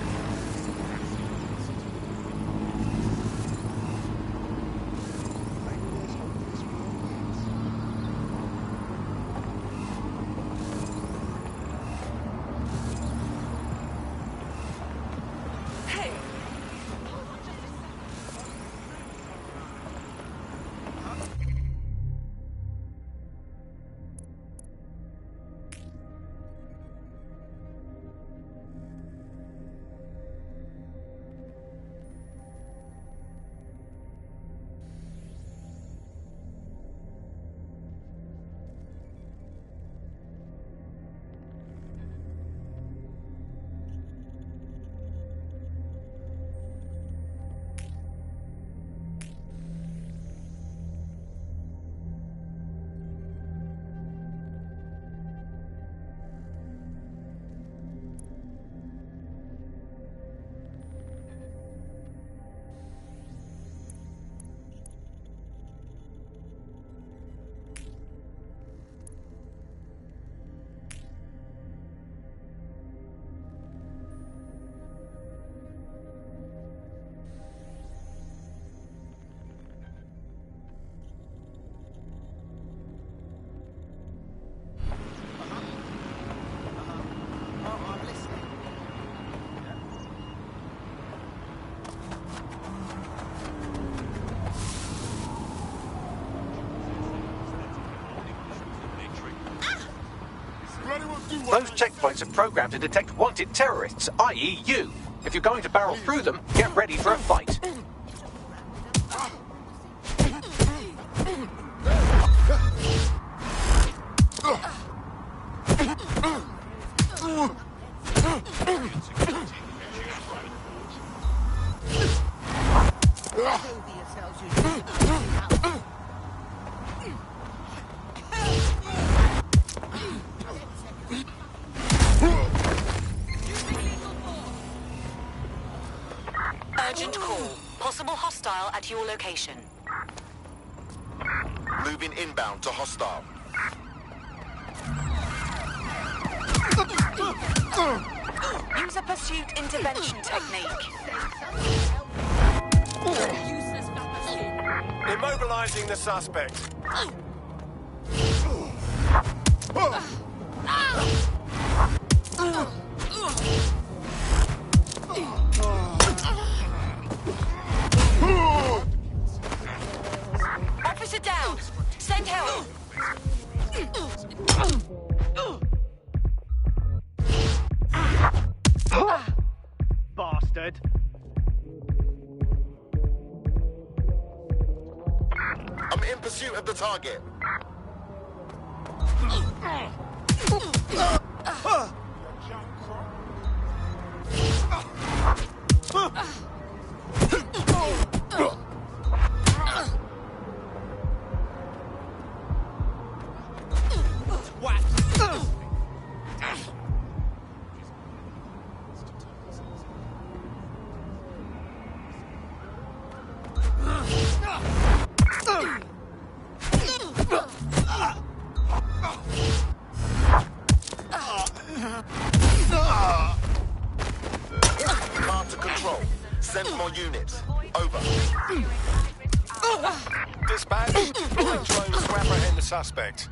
Those checkpoints are programmed to detect wanted terrorists, i.e. you. If you're going to barrel through them, get ready for a fight. Urgent call. Possible hostile at your location. Moving inbound to hostile. Use a pursuit intervention technique. Immobilizing the suspect. Officer down. Send help. Bastard. I'm in pursuit of the target. Car to control. Send more units. Over. Dispatch. Light drone to apprehend the suspect.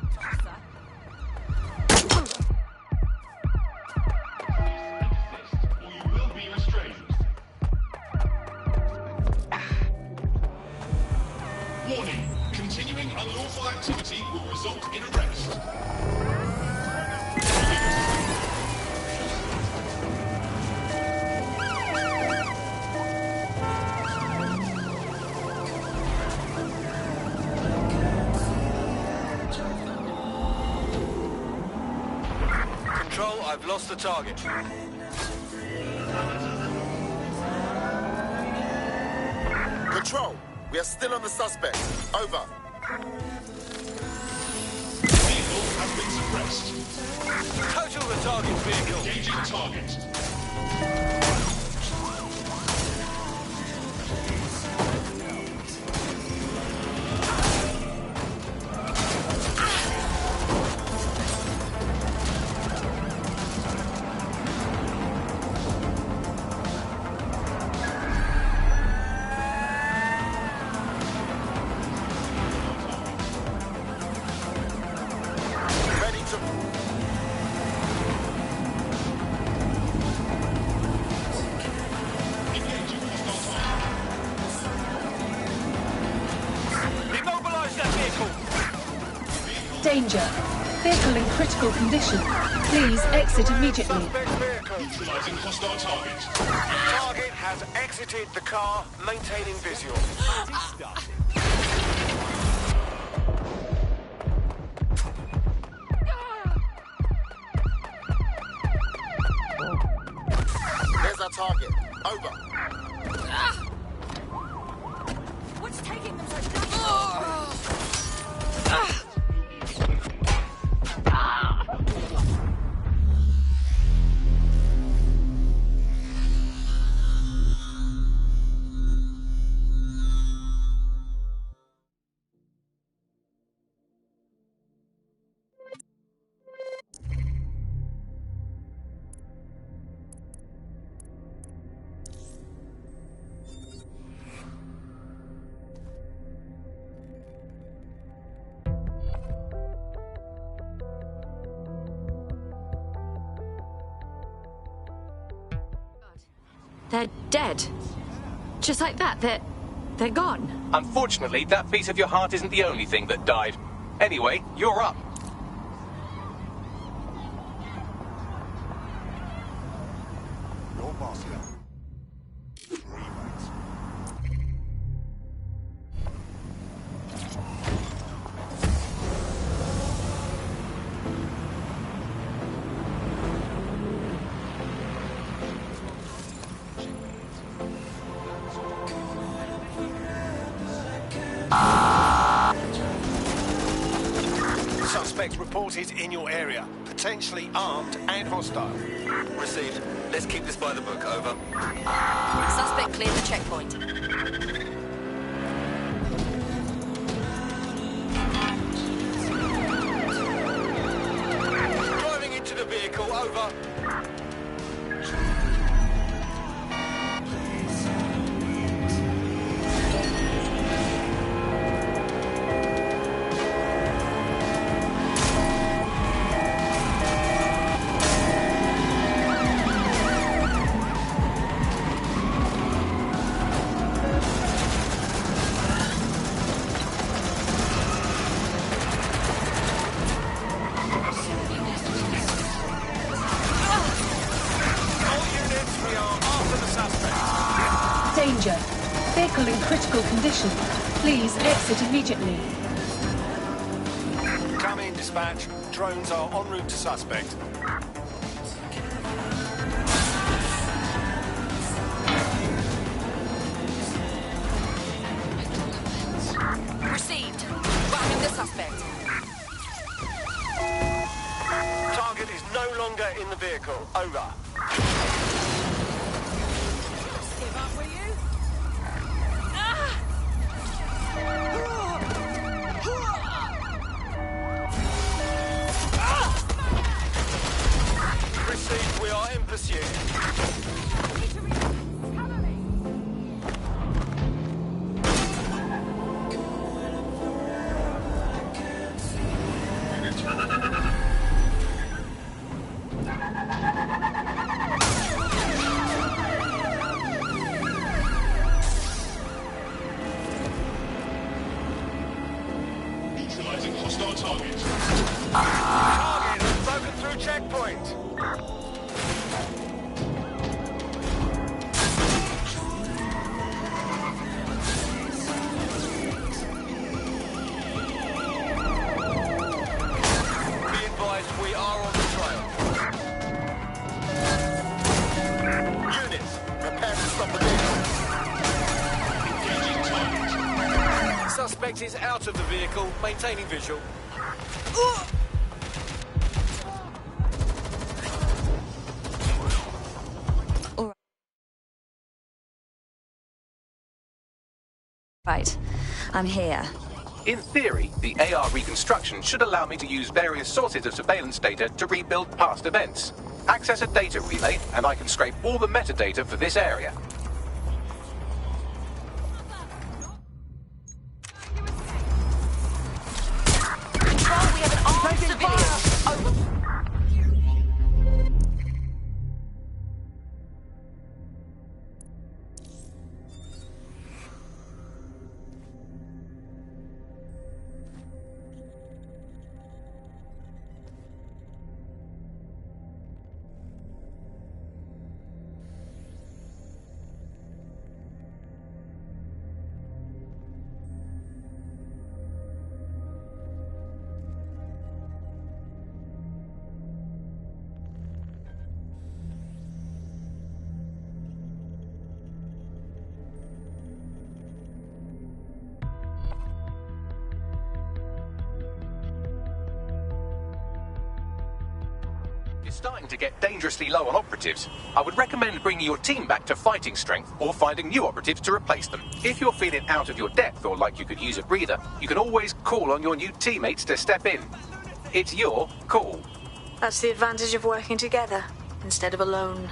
Warning. Continuing unlawful activity will result in arrest. I've lost the target. Control, we are still on the suspect. Over. Vehicle has been suppressed. Total the target vehicle. Engaging target. Danger. Vehicle in critical condition. Please exit immediately. Neutralizing hostile target. Target has exited the car, maintaining visual. There's our target. Over. What's taking them so long? They're dead. Just like that, they're gone. Unfortunately, that piece of your heart isn't the only thing that died. Anyway, you're up. Your boss here. Suspect reported in your area, potentially armed and hostile. Received. Let's keep this by the book. Over. Suspect cleared the checkpoint. Driving into the vehicle. Over. Danger. Vehicle in critical condition. Please exit immediately. Come in, dispatch. Drones are en route to suspect. Received. Whacking the suspect. Target is no longer in the vehicle. Over. Give up, will you? Received. We are in pursuit. Neutralizing hostile target. Target has broken through checkpoint. Suspect is out of the vehicle, maintaining visual. Right. I'm here. In theory, the AR reconstruction should allow me to use various sources of surveillance data to rebuild past events. Access a data relay, and I can scrape all the metadata for this area. Control, we have an armed civilian. Over. It's starting to get dangerously low on operatives. I would recommend bringing your team back to fighting strength or finding new operatives to replace them. If you're feeling out of your depth or like you could use a breather, you can always call on your new teammates to step in. It's your call. That's the advantage of working together instead of alone.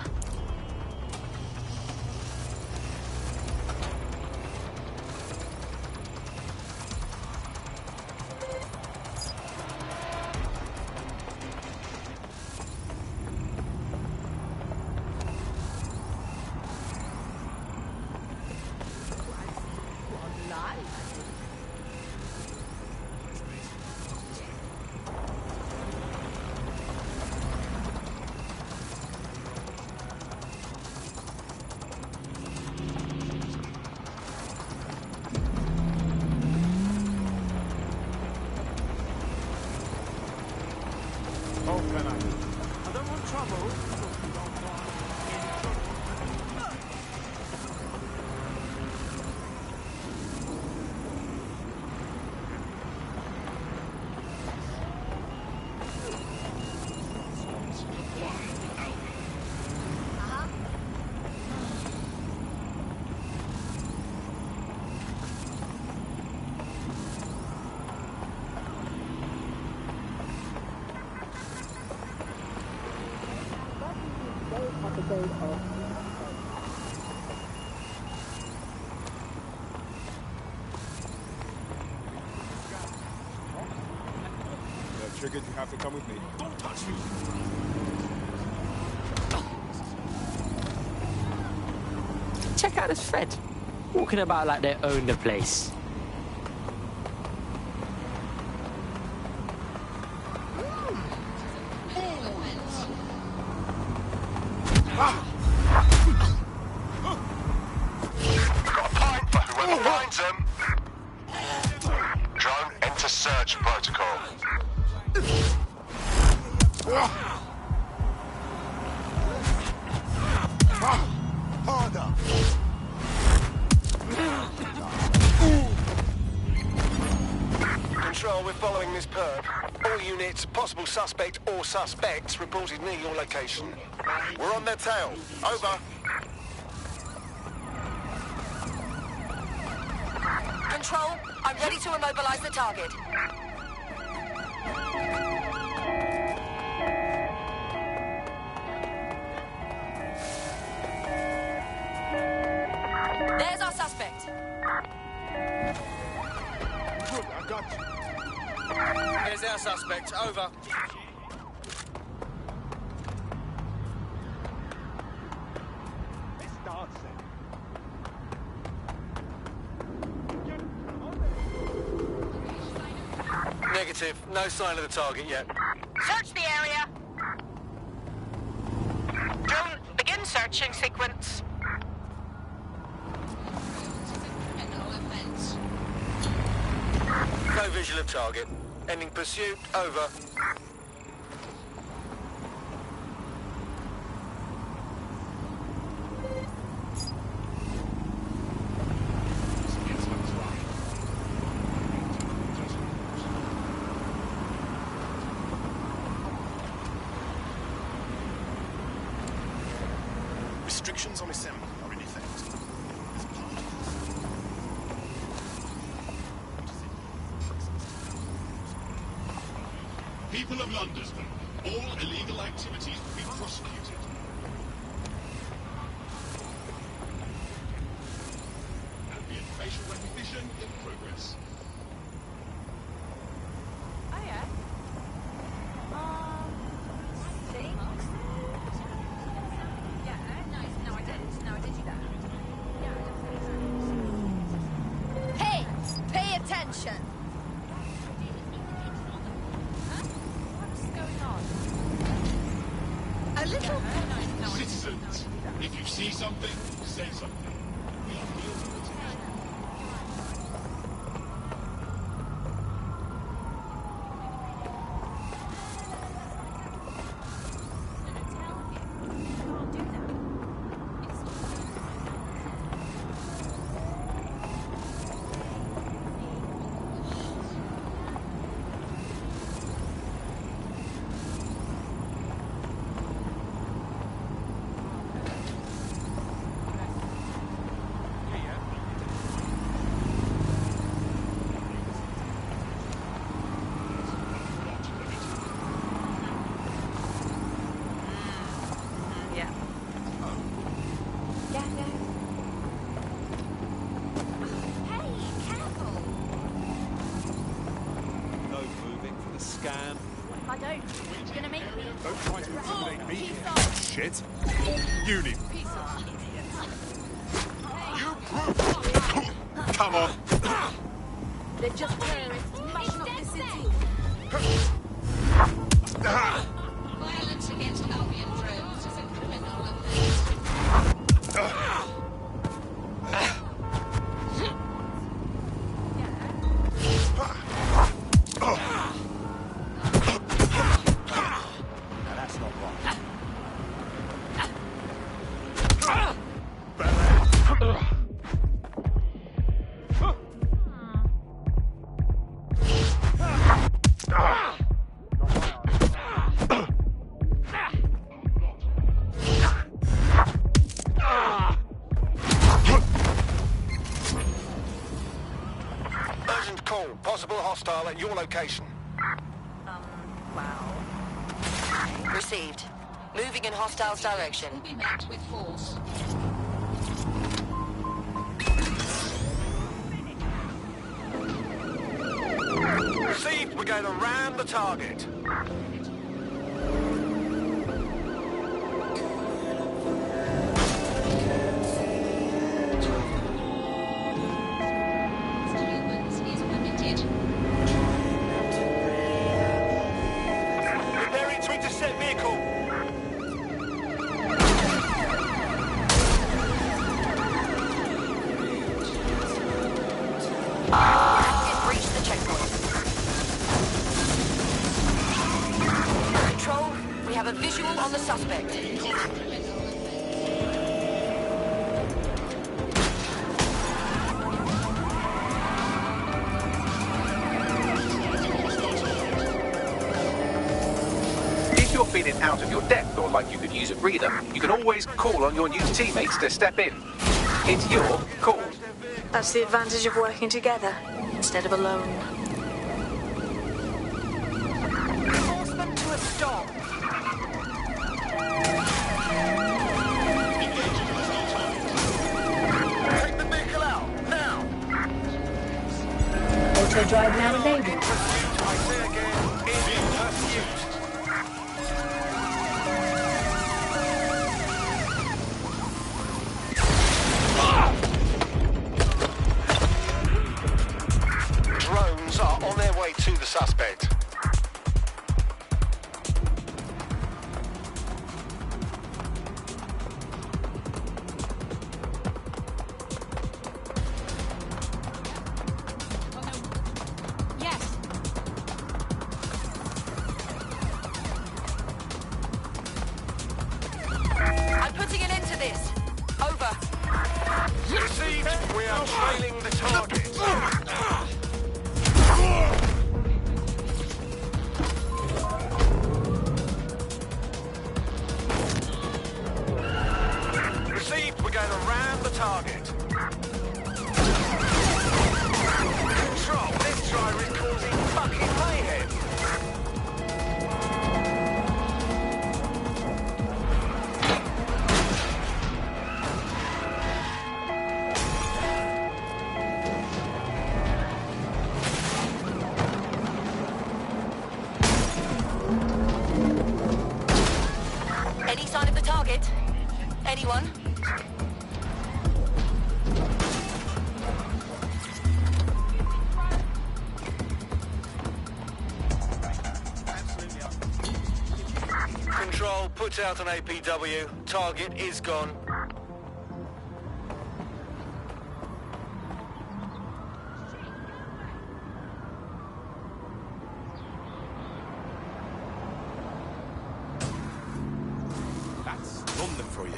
Triggered, you have to come with me. Don't touch me! Check out this Fed. Walking about like they own the place. Got a pint for whoever finds them. Drone, enter search protocol. Harder! Control, we're following this perp. All units, possible suspect or suspects reported near your location. We're on their tail. Over. Control, I'm ready to immobilize the target. There's our suspect. Good, I got you. Here's our suspect. Over. This starts it. Negative. No sign of the target yet. Search the area. Drone, begin searching sequence. No visual of target. Ending pursuit. Over. Restrictions on assembly are in effect. People of London, all illegal activities will be prosecuted. Ambient facial recognition in progress. Oh yeah. Hey, pay attention. A little. Citizens, if you see something, say something. We are here to protect you. No moving for the scan. I don't. You're gonna make me. Don't try to intimidate me here. Shit. Unit. Come on. They're just terrorists mashing up the city. Violence against Albion drones is a criminal offense. Now that's not right. Urgent call. Possible hostile at your location. Wow. Received. Moving in hostiles direction. Will be met with force. Received. We're going to ram the target. Preparing to intercept vehicle. Active breach the checkpoint. Control, we have a visual on the suspect. If you're feeling out of your depth or like you could use a breather, you can always call on your new teammates to step in. It's your call. That's the advantage of working together instead of alone. Force them to a stop. Take the vehicle out, now! Auto drive now enabled. I say again, in pursuit. Drones are on their way to the suspect. Yes. I'm putting an end to this. Over. Received. We are trailing the target. We're going to ram the target. Control, this driver is causing fucking mayhem. Any sign of the target? Anyone? Control, put out an APW. Target is gone. That's London for you.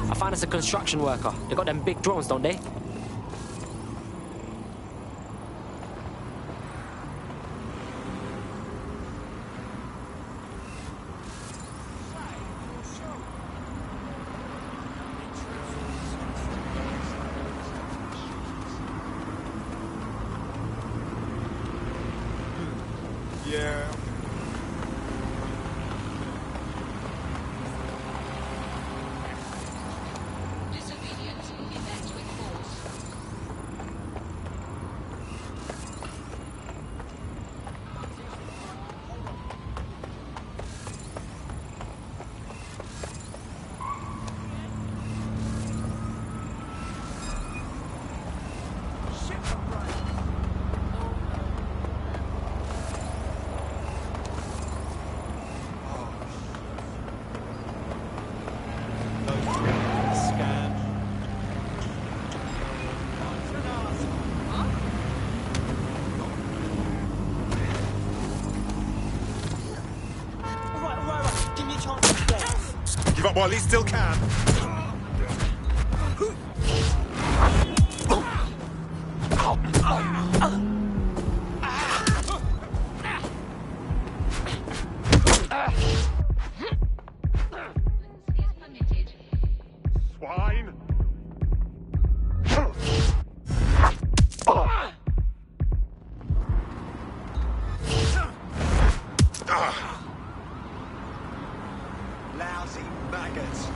I found us a construction worker. They got them big drones, don't they? Yeah. Disobedience will be met with force. Give up while he still can. Swine. Lousy maggots.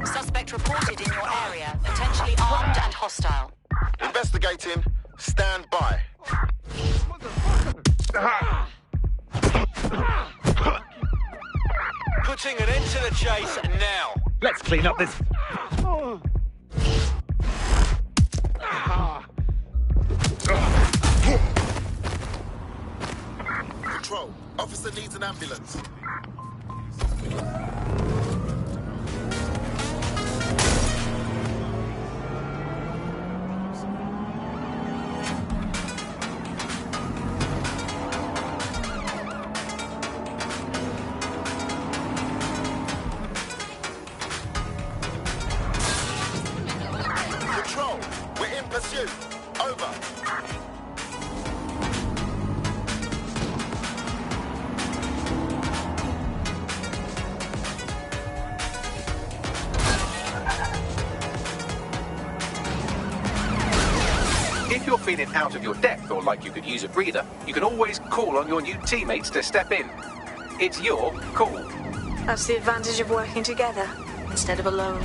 Suspect reported in your area, potentially armed and hostile. Investigating. Stand by. Putting an end to the chase now. Let's clean up this. Control. Officer needs an ambulance. Control. We're in pursuit. Over. If you're feeling out of your depth or like you could use a breather, you can always call on your new teammates to step in. It's your call. That's the advantage of working together instead of alone.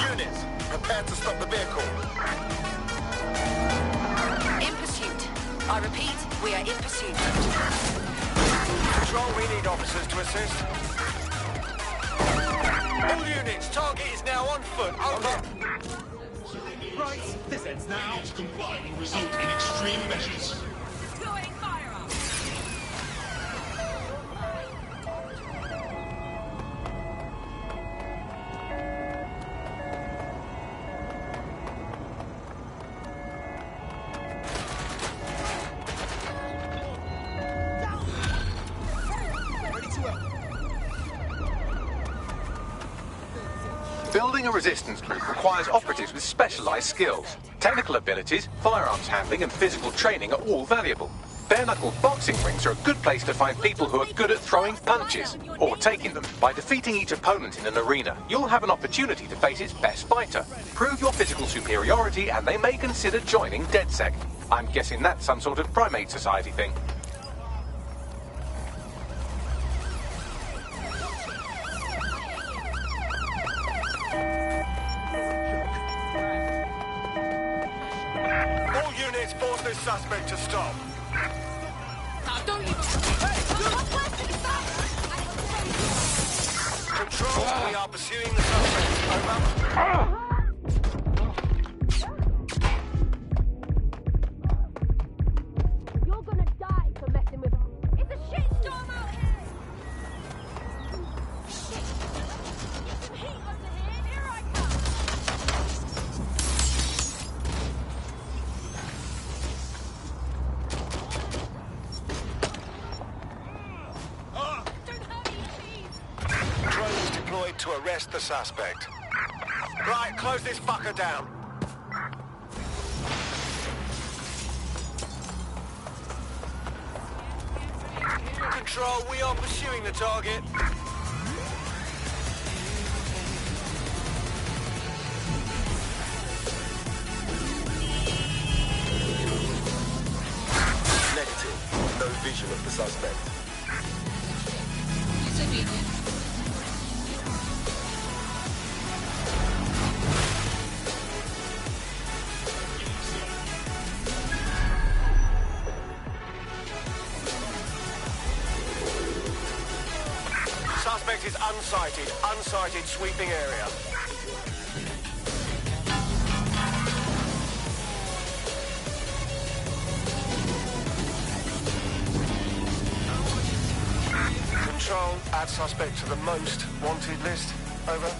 Units, prepare to stop the vehicle. In pursuit. I repeat, we are in pursuit. Control, we need officers to assist. All units, target is now on foot. Over. Right, this ends now. To comply will result in extreme measures. Building a resistance group requires operatives with specialized skills. Technical abilities, firearms handling, and physical training are all valuable. Bare-knuckle boxing rings are a good place to find people who are good at throwing punches, or taking them. By defeating each opponent in an arena, you'll have an opportunity to face its best fighter. Prove your physical superiority, and they may consider joining DedSec. I'm guessing that's some sort of primate society thing. All units, force this suspect to stop. Control, we are pursuing the suspect. Over. You're gonna die for messing with us. It's a shitstorm out here! Shit! Get some heat over here! Here I come! Drones deployed to arrest the suspect. Right, close this fucker down. Control, we are pursuing the target. Negative. No vision of the suspect. Suspect is unsighted. Unsighted sweeping area. Control, add suspect to the most wanted list. Over.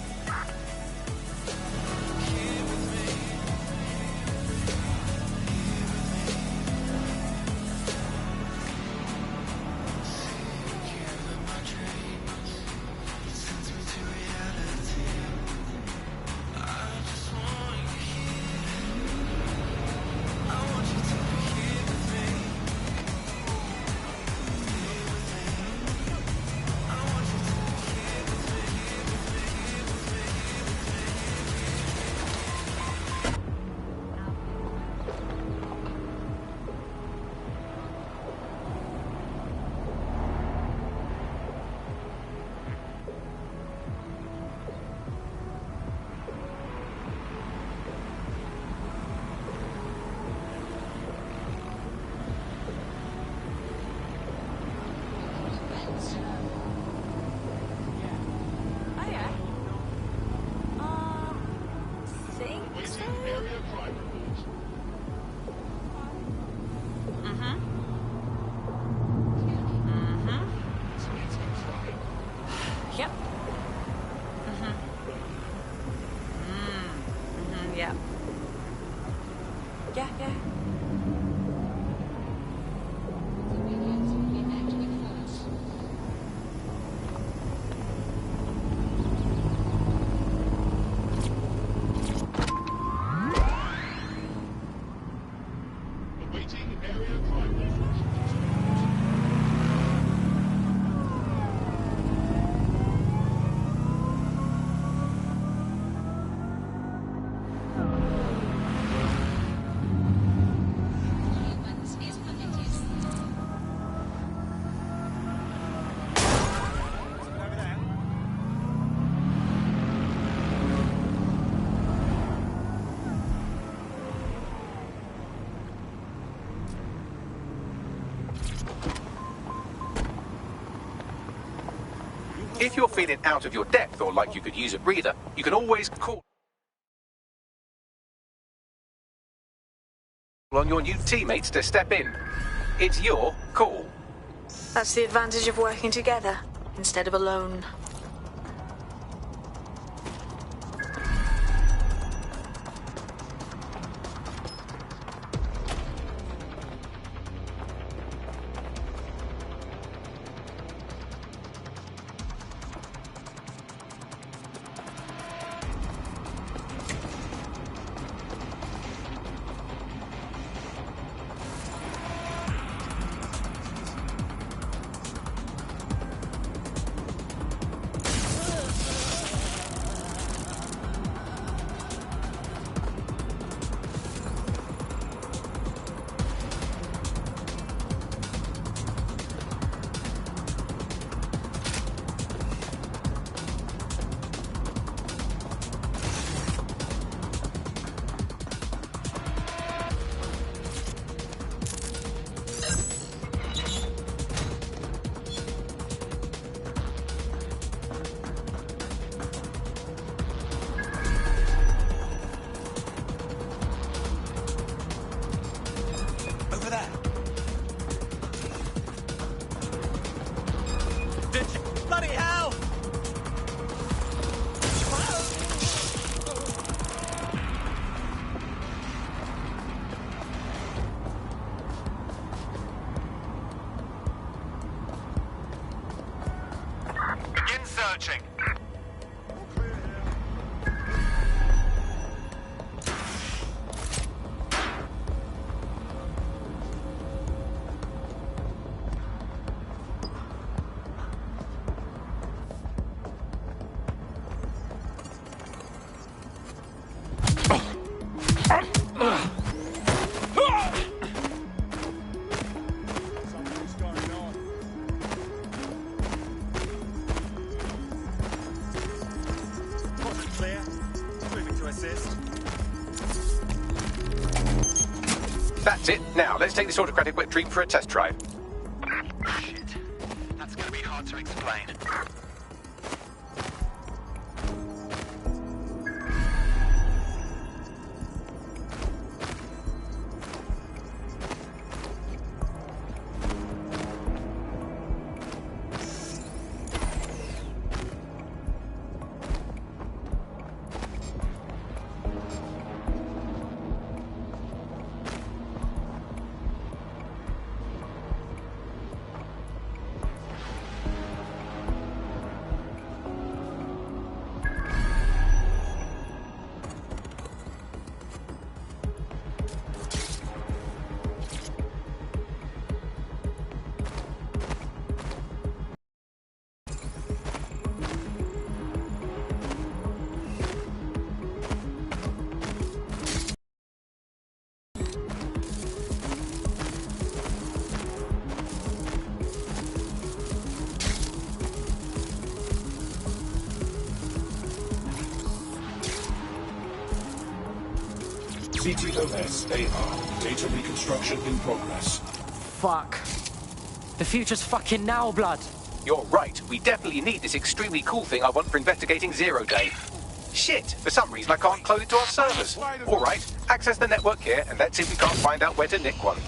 If you're feeling out of your depth or like you could use a breather, you can always call on your new teammates to step in. It's your call. That's the advantage of working together instead of alone. Bloody hell! Begin searching. That's it. Now, let's take this autocratic wet dream for a test drive. Shit. That's going to be hard to explain. CTOS-AR. Data reconstruction in progress. Fuck. The future's fucking now, blood. You're right. We definitely need this extremely cool thing I want for investigating Zero Day. Shit, for some reason I can't clone it to our servers. Alright, access the network here and let's see if we can't find out where to nick one.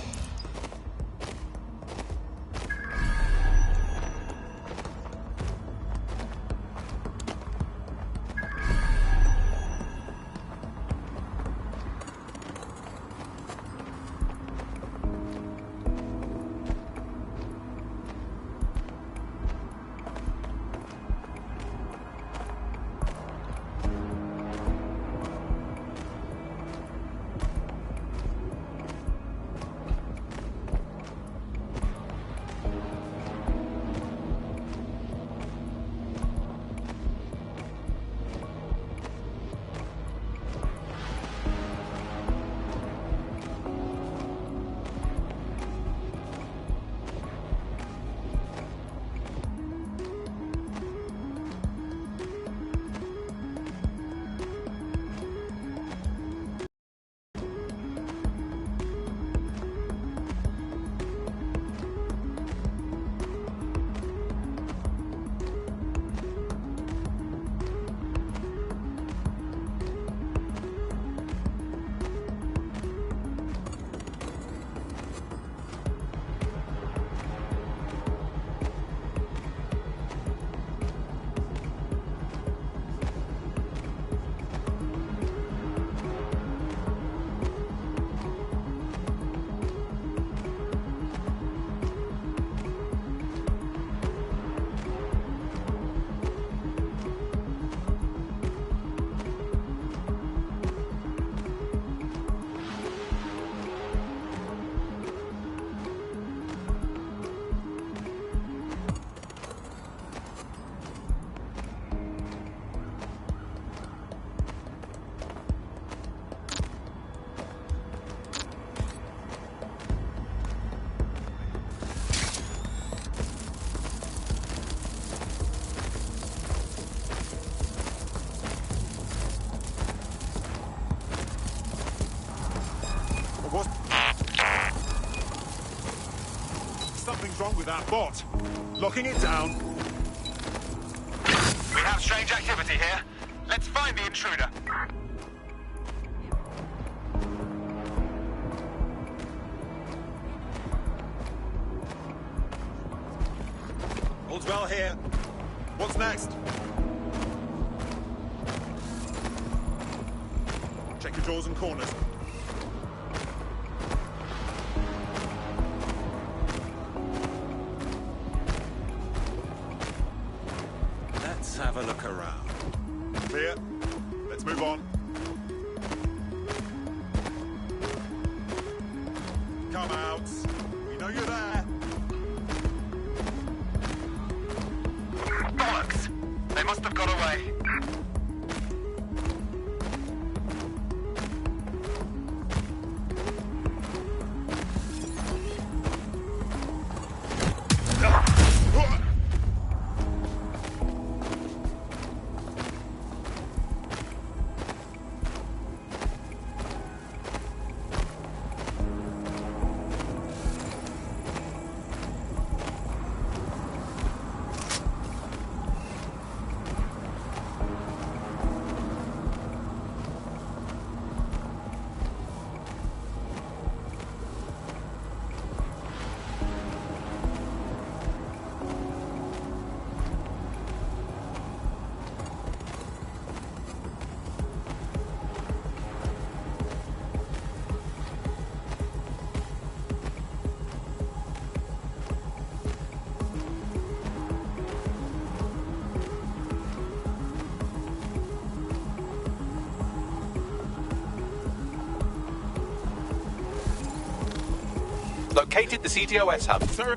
with that bot. Locking it down. We have strange activity here. Let's find the intruder. All's well here. What's next? Check your doors and corners. Let's have a look around. Clear. Let's move on. Come out. We know you're there. Bollocks! They must have got away. Located the CTOS hub. Sir.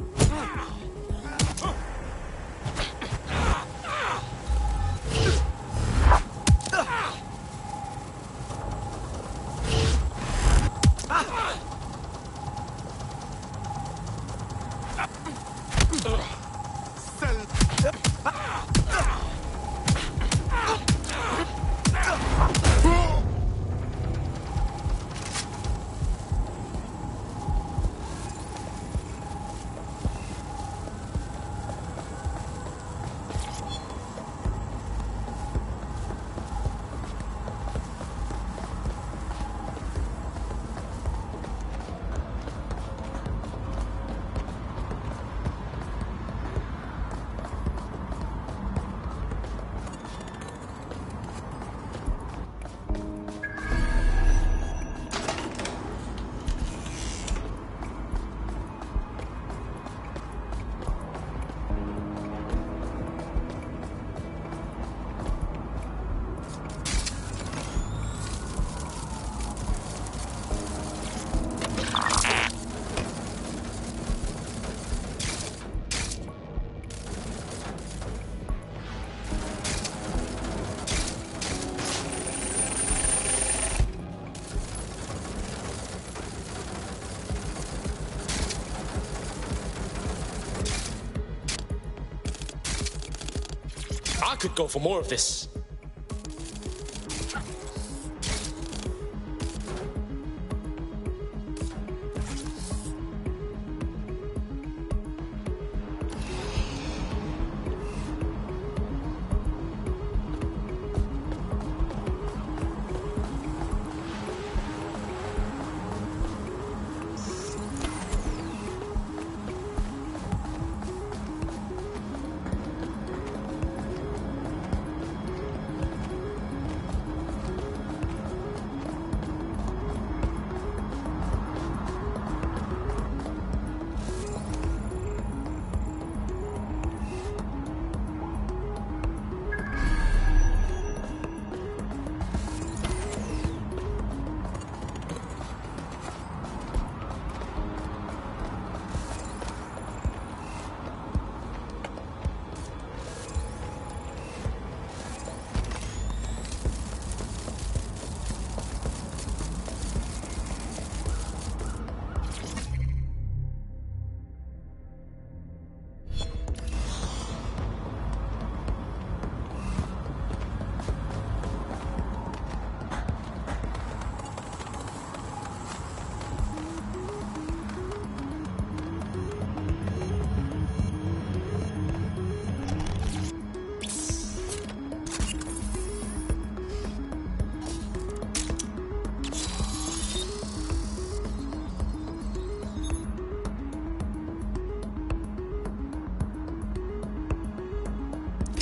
I could go for more of this.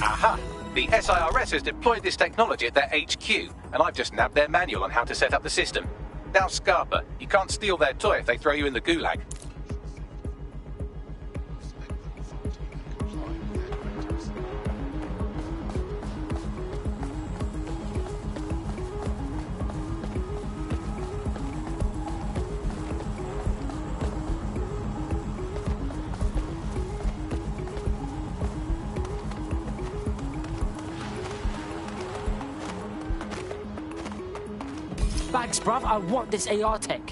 Aha! The SIRS has deployed this technology at their HQ, and I've just nabbed their manual on how to set up the system. Now, Scarpa, you can't steal their toy if they throw you in the gulag. Bags, bruv, I want this AR tech.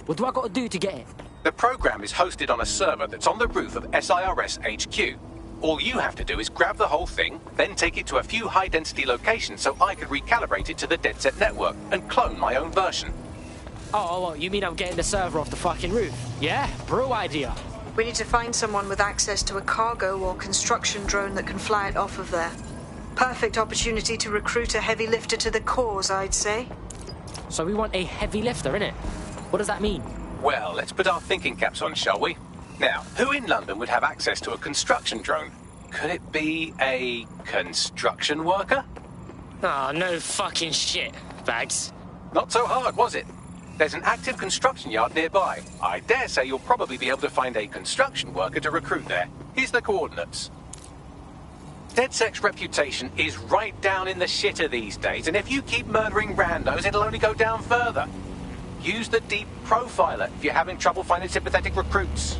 What do I gotta do to get it? The program is hosted on a server that's on the roof of SIRS HQ. All you have to do is grab the whole thing, then take it to a few high-density locations so I could recalibrate it to the DedSec network and clone my own version. Oh, you mean I'm getting the server off the fucking roof? Yeah, bro idea. We need to find someone with access to a cargo or construction drone that can fly it off of there. Perfect opportunity to recruit a heavy lifter to the cause, I'd say. So we want a heavy lifter, innit? What does that mean? Well, let's put our thinking caps on, shall we? Now, who in London would have access to a construction drone? Could it be a construction worker? Oh, no fucking shit, Bags. Not so hard, was it? There's an active construction yard nearby. I dare say you'll probably be able to find a construction worker to recruit there. Here's the coordinates. DedSec's reputation is right down in the shitter these days, and if you keep murdering randos, it'll only go down further. Use the Deep Profiler if you're having trouble finding sympathetic recruits.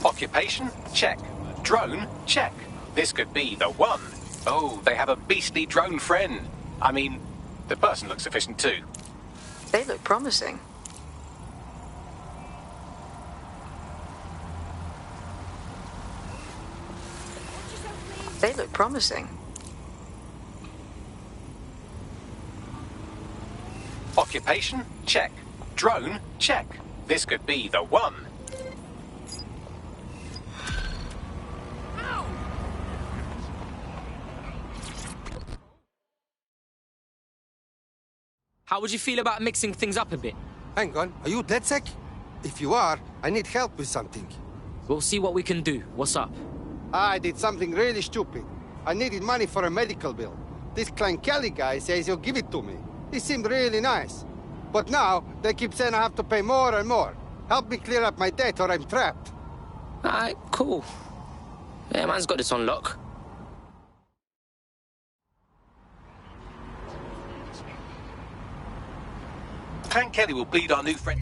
Occupation? Check. Drone? Check. This could be the one. Oh, they have a beastly drone friend. I mean, the person looks efficient too. They look promising. They look promising. Occupation? Check. Drone? Check. This could be the one. How would you feel about mixing things up a bit? Hang on, are you DedSec? If you are, I need help with something. We'll see what we can do. What's up? I did something really stupid. I needed money for a medical bill. This Klein Kelly guy says he'll give it to me. He seemed really nice. But now, they keep saying I have to pay more and more. Help me clear up my debt or I'm trapped. Alright, cool. Yeah, man's got this on lock. Clan Kelly will bleed our new friend.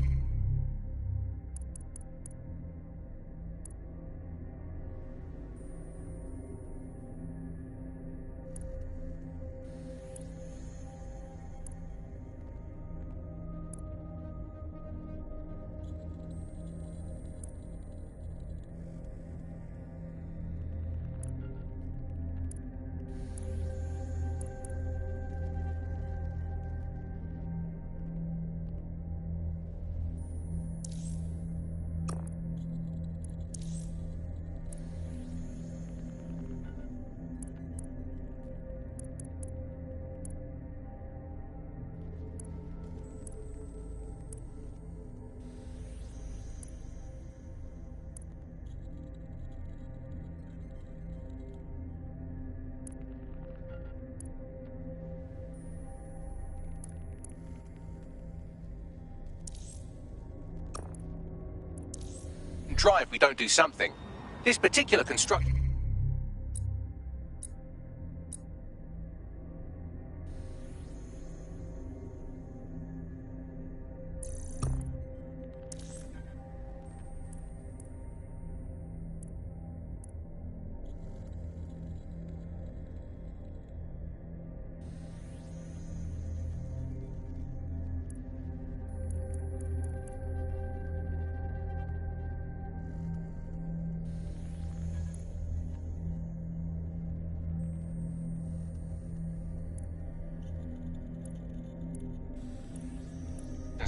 and dry if we don't do something. This particular construction...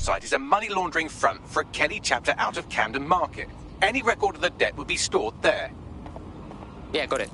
site is a money laundering front for a Kenny chapter out of Camden Market. Any record of the debt would be stored there. Yeah, got it.